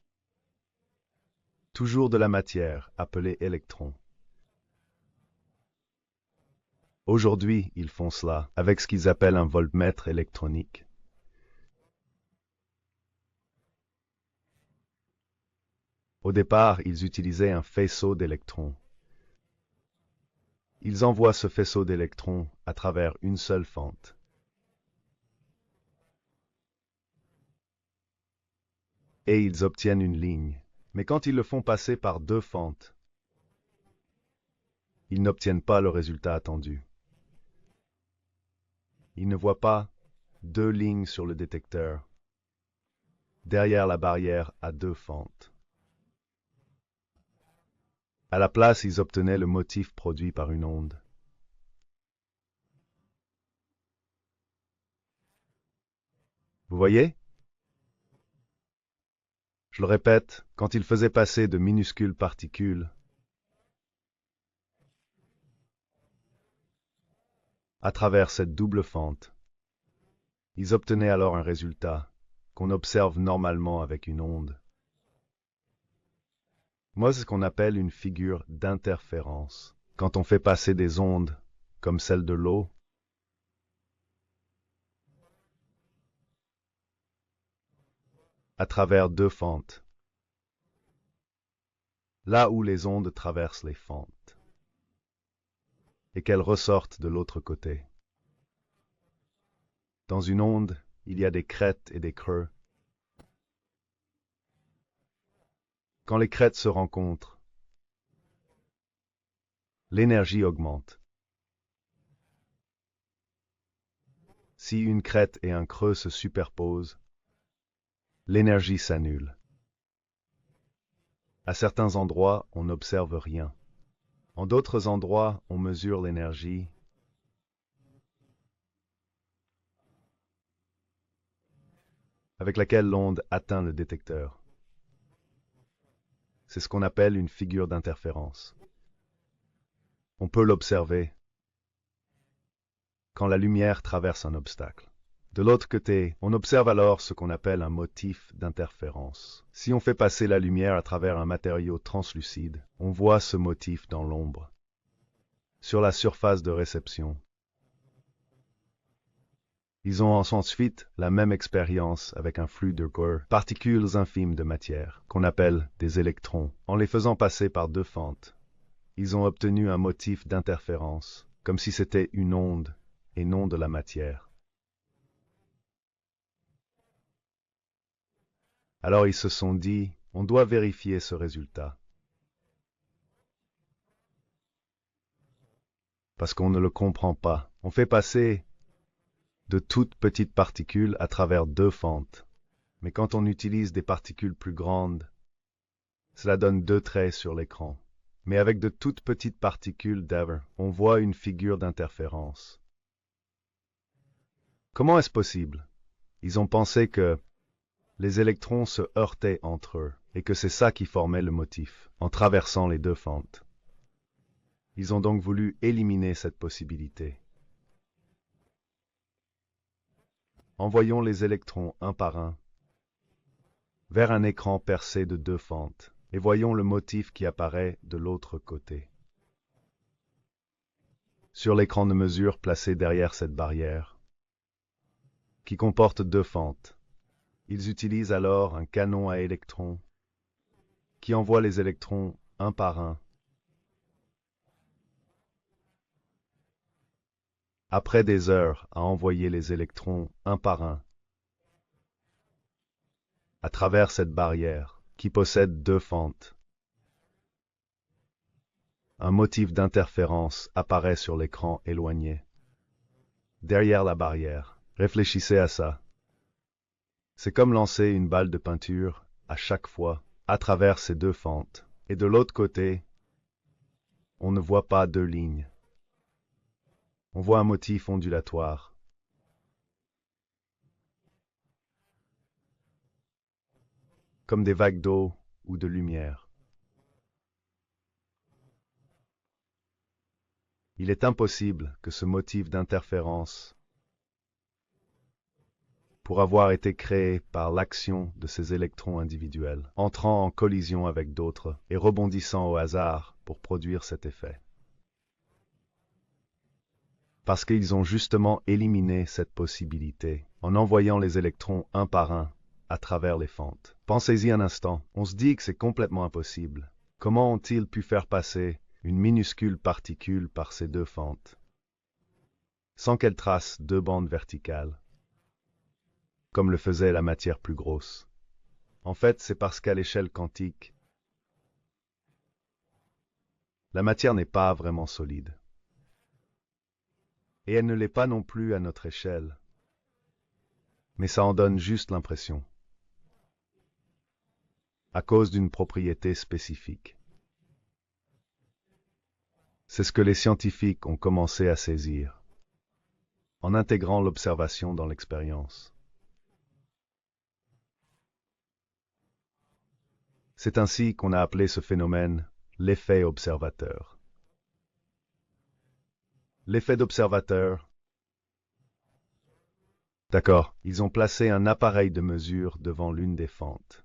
Speaker 1: Toujours de la matière, appelée électron. Aujourd'hui, ils font cela avec ce qu'ils appellent un voltmètre électronique. Au départ, ils utilisaient un faisceau d'électrons. Ils envoient ce faisceau d'électrons à travers une seule fente. Et ils obtiennent une ligne. Mais quand ils le font passer par deux fentes, ils n'obtiennent pas le résultat attendu. Ils ne voient pas deux lignes sur le détecteur, derrière la barrière à deux fentes. À la place, ils obtenaient le motif produit par une onde. Vous voyez? Je le répète, quand ils faisaient passer de minuscules particules à travers cette double fente, ils obtenaient alors un résultat qu'on observe normalement avec une onde. Moi, c'est ce qu'on appelle une figure d'interférence. Quand on fait passer des ondes, comme celle de l'eau, à travers deux fentes, là où les ondes traversent les fentes, et qu'elles ressortent de l'autre côté. Dans une onde, il y a des crêtes et des creux. Quand les crêtes se rencontrent, l'énergie augmente. Si une crête et un creux se superposent, l'énergie s'annule. À certains endroits, on n'observe rien. En d'autres endroits, on mesure l'énergie avec laquelle l'onde atteint le détecteur. C'est ce qu'on appelle une figure d'interférence. On peut l'observer quand la lumière traverse un obstacle. De l'autre côté, on observe alors ce qu'on appelle un motif d'interférence. Si on fait passer la lumière à travers un matériau translucide, on voit ce motif dans l'ombre, sur la surface de réception. Ils ont ensuite la même expérience avec un flux de Gauss, particules infimes de matière, qu'on appelle des électrons. En les faisant passer par deux fentes, ils ont obtenu un motif d'interférence, comme si c'était une onde et non de la matière. Alors ils se sont dit, on doit vérifier ce résultat. Parce qu'on ne le comprend pas. On fait passer de toutes petites particules à travers deux fentes. Mais quand on utilise des particules plus grandes, cela donne deux traits sur l'écran. Mais avec de toutes petites particules d'ever, on voit une figure d'interférence. Comment est-ce possible? Ils ont pensé que les électrons se heurtaient entre eux et que c'est ça qui formait le motif, en traversant les deux fentes. Ils ont donc voulu éliminer cette possibilité. Envoyons les électrons un par un vers un écran percé de deux fentes et voyons le motif qui apparaît de l'autre côté. Sur l'écran de mesure placé derrière cette barrière, qui comporte deux fentes, ils utilisent alors un canon à électrons qui envoie les électrons un par un. Après des heures à envoyer les électrons un par un à travers cette barrière qui possède deux fentes, un motif d'interférence apparaît sur l'écran éloigné, derrière la barrière. Réfléchissez à ça. C'est comme lancer une balle de peinture à chaque fois à travers ces deux fentes. Et de l'autre côté, on ne voit pas deux lignes. On voit un motif ondulatoire. comme des vagues d'eau ou de lumière. Il est impossible que ce motif d'interférence, pour avoir été créé par l'action de ces électrons individuels, entrant en collision avec d'autres et rebondissant au hasard pour produire cet effet. Parce qu'ils ont justement éliminé cette possibilité en envoyant les électrons un par un à travers les fentes. Pensez-y un instant, on se dit que c'est complètement impossible. Comment ont-ils pu faire passer une minuscule particule par ces deux fentes, sans qu'elle trace deux bandes verticales, comme le faisait la matière plus grosse? En fait, c'est parce qu'à l'échelle quantique, la matière n'est pas vraiment solide. Et elle ne l'est pas non plus à notre échelle. Mais ça en donne juste l'impression, à cause d'une propriété spécifique. C'est ce que les scientifiques ont commencé à saisir, en intégrant l'observation dans l'expérience. C'est ainsi qu'on a appelé ce phénomène l'effet observateur. L'effet d'observateur. D'accord, ils ont placé un appareil de mesure devant l'une des fentes.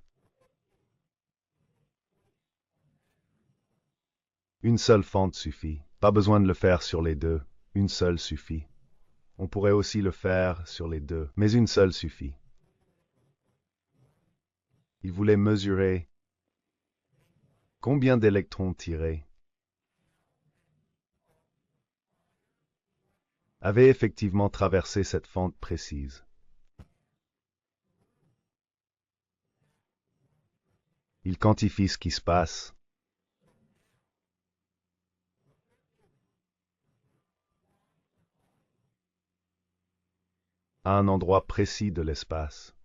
Speaker 1: Une seule fente suffit. Pas besoin de le faire sur les deux. Une seule suffit. On pourrait aussi le faire sur les deux, mais une seule suffit. Ils voulaient mesurer combien d'électrons tirés avaient effectivement traversé cette fente précise. Ils quantifient ce qui se passe à un endroit précis de l'espace.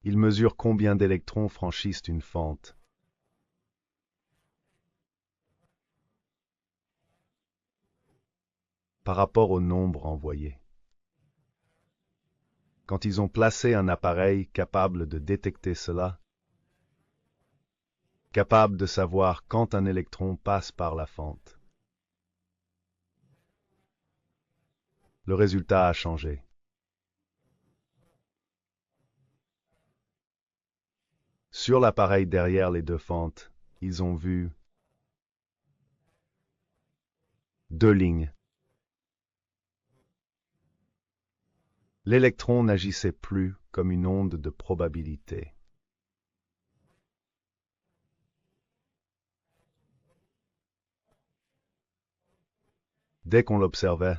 Speaker 1: Ils mesurent combien d'électrons franchissent une fente. Par rapport au nombre envoyé. Quand ils ont placé un appareil capable de détecter cela, capable de savoir quand un électron passe par la fente, le résultat a changé. Sur l'appareil derrière les deux fentes, ils ont vu deux lignes. L'électron n'agissait plus comme une onde de probabilité. Dès qu'on l'observait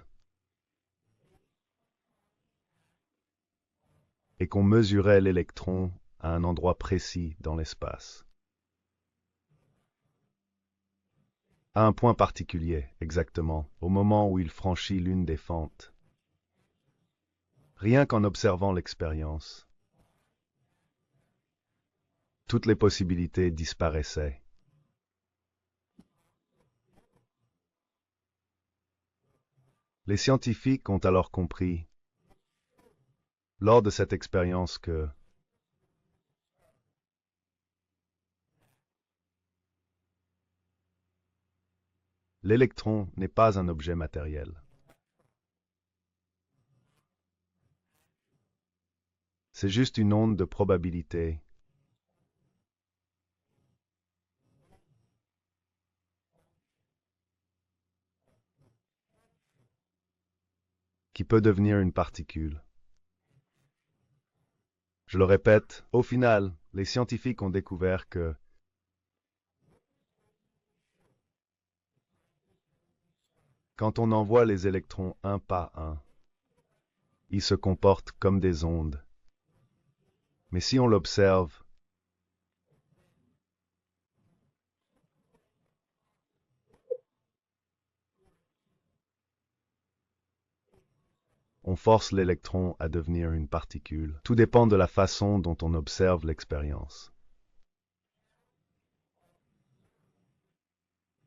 Speaker 1: et qu'on mesurait l'électron à un endroit précis dans l'espace, à un point particulier, exactement, au moment où il franchit l'une des fentes. Rien qu'en observant l'expérience, toutes les possibilités disparaissaient. Les scientifiques ont alors compris, lors de cette expérience, que l'électron n'est pas un objet matériel. C'est juste une onde de probabilité qui peut devenir une particule. Je le répète, au final, les scientifiques ont découvert que quand on envoie les électrons un par un, ils se comportent comme des ondes. Mais si on l'observe, on force l'électron à devenir une particule. Tout dépend de la façon dont on observe l'expérience.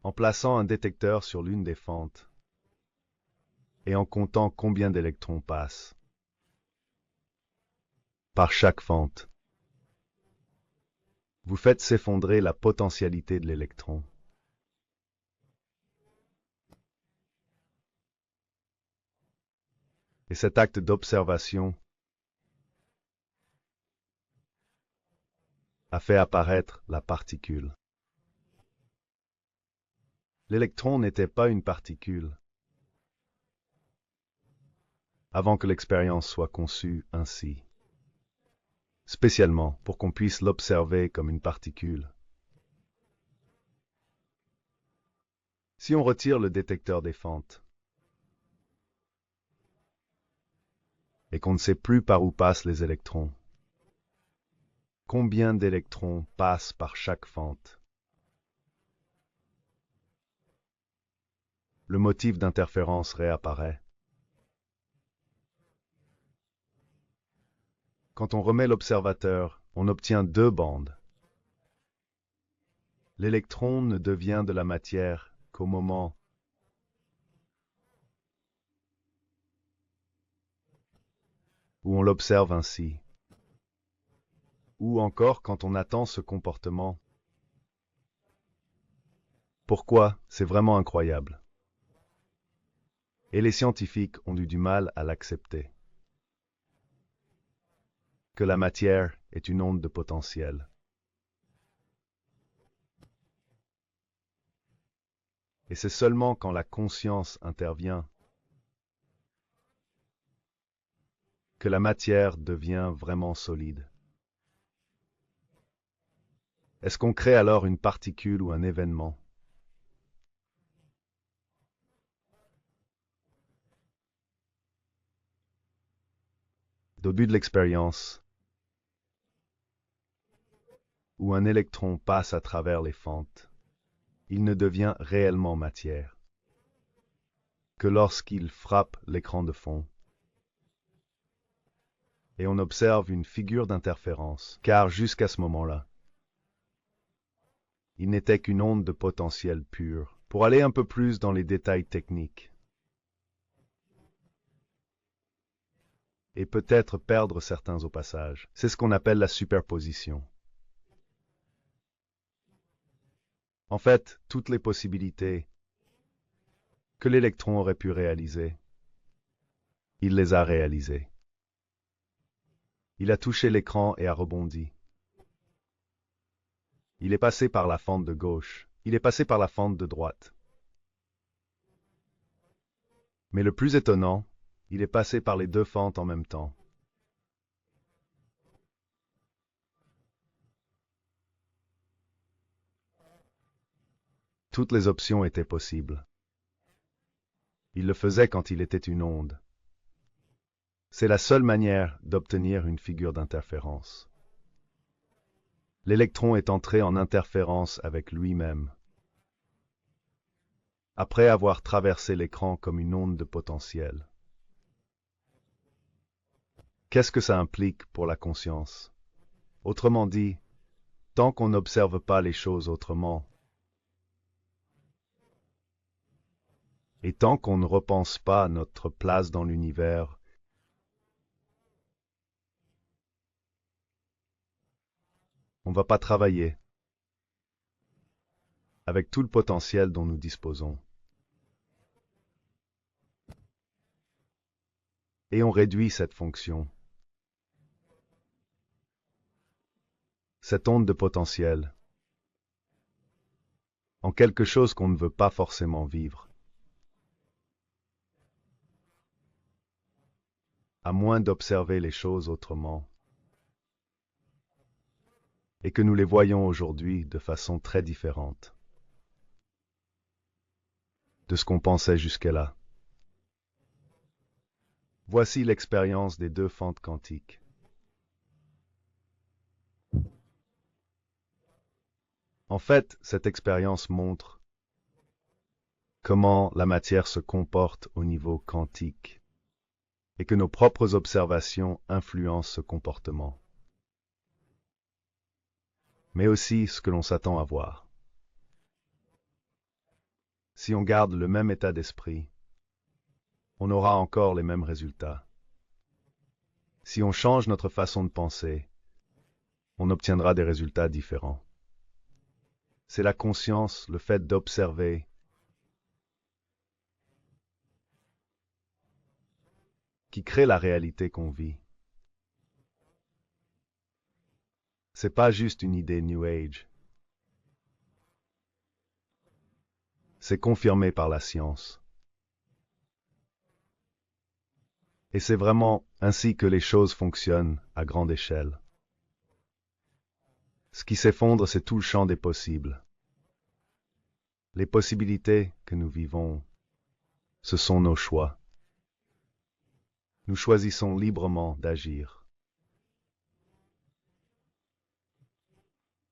Speaker 1: En plaçant un détecteur sur l'une des fentes et en comptant combien d'électrons passent, par chaque fente. Vous faites s'effondrer la potentialité de l'électron. Et cet acte d'observation a fait apparaître la particule. L'électron n'était pas une particule avant que l'expérience soit conçue ainsi, spécialement pour qu'on puisse l'observer comme une particule. Si on retire le détecteur des fentes et qu'on ne sait plus par où passent les électrons, combien d'électrons passent par chaque fente? Le motif d'interférence réapparaît. Quand on remet l'observateur, on obtient deux bandes. L'électron ne devient de la matière qu'au moment où on l'observe ainsi, ou encore quand on attend ce comportement. Pourquoi? C'est vraiment incroyable. Et les scientifiques ont eu du mal à l'accepter. Que la matière est une onde de potentiel. Et c'est seulement quand la conscience intervient que la matière devient vraiment solide. Est-ce qu'on crée alors une particule ou un événement? Au début de l'expérience, où un électron passe à travers les fentes, il ne devient réellement matière que lorsqu'il frappe l'écran de fond. Et on observe une figure d'interférence, car jusqu'à ce moment-là, il n'était qu'une onde de potentiel pur. Pour aller un peu plus dans les détails techniques, et peut-être perdre certains au passage, c'est ce qu'on appelle la superposition. En fait, toutes les possibilités que l'électron aurait pu réaliser, il les a réalisées. Il a touché l'écran et a rebondi. Il est passé par la fente de gauche. Il est passé par la fente de droite. Mais le plus étonnant, il est passé par les deux fentes en même temps. Toutes les options étaient possibles. Il le faisait quand il était une onde. C'est la seule manière d'obtenir une figure d'interférence. L'électron est entré en interférence avec lui-même, après avoir traversé l'écran comme une onde de potentiel. Qu'est-ce que ça implique pour la conscience? Autrement dit, tant qu'on n'observe pas les choses autrement, et tant qu'on ne repense pas notre place dans l'univers, on ne va pas travailler avec tout le potentiel dont nous disposons. Et on réduit cette fonction, cette onde de potentiel, en quelque chose qu'on ne veut pas forcément vivre, à moins d'observer les choses autrement, et que nous les voyons aujourd'hui de façon très différente de ce qu'on pensait jusque-là. Voici l'expérience des deux fentes quantiques. En fait, cette expérience montre comment la matière se comporte au niveau quantique et que nos propres observations influencent ce comportement, mais aussi ce que l'on s'attend à voir. Si on garde le même état d'esprit, on aura encore les mêmes résultats. Si on change notre façon de penser, on obtiendra des résultats différents. C'est la conscience, le fait d'observer, qui crée la réalité qu'on vit. C'est pas juste une idée New Age. C'est confirmé par la science. Et c'est vraiment ainsi que les choses fonctionnent à grande échelle. Ce qui s'effondre, c'est tout le champ des possibles. Les possibilités que nous vivons, ce sont nos choix. Nous choisissons librement d'agir.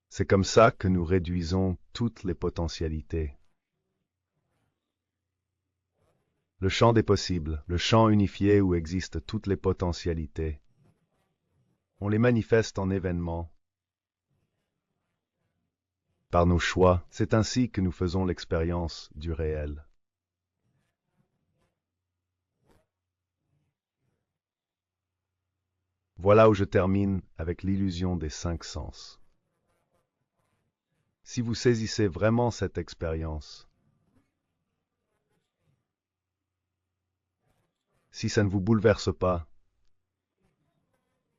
Speaker 1: C'est comme ça que nous réduisons toutes les potentialités. Le champ des possibles, le champ unifié où existent toutes les potentialités. On les manifeste en événements. Par nos choix, c'est ainsi que nous faisons l'expérience du réel. Voilà où je termine avec l'illusion des 5 sens. Si vous saisissez vraiment cette expérience, si ça ne vous bouleverse pas,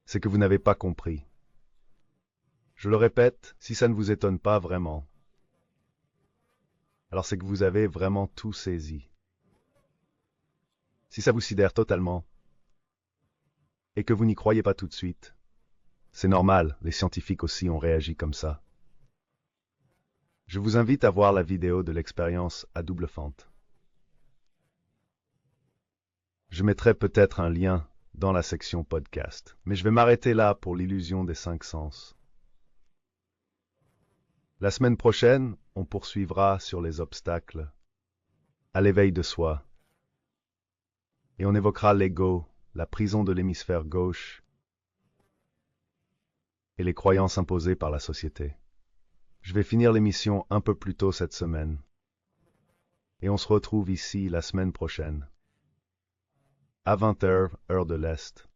Speaker 1: c'est que vous n'avez pas compris. Je le répète, si ça ne vous étonne pas vraiment, alors c'est que vous avez vraiment tout saisi. Si ça vous sidère totalement, et que vous n'y croyez pas tout de suite, c'est normal, les scientifiques aussi ont réagi comme ça. Je vous invite à voir la vidéo de l'expérience à double fente. Je mettrai peut-être un lien dans la section podcast, mais je vais m'arrêter là pour l'illusion des 5 sens. La semaine prochaine, on poursuivra sur les obstacles à l'éveil de soi, et on évoquera l'ego, la prison de l'hémisphère gauche et les croyances imposées par la société. Je vais finir l'émission un peu plus tôt cette semaine, et on se retrouve ici la semaine prochaine, à 20h, heure de l'Est.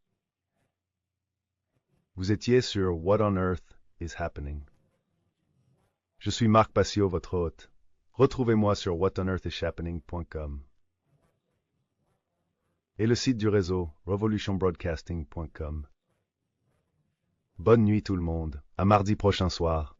Speaker 1: Vous étiez sur What on Earth is Happening. Je suis Marc Passio, votre hôte. Retrouvez-moi sur whatonearthishappening.com et le site du réseau revolutionbroadcasting.com. Bonne nuit tout le monde, à mardi prochain soir.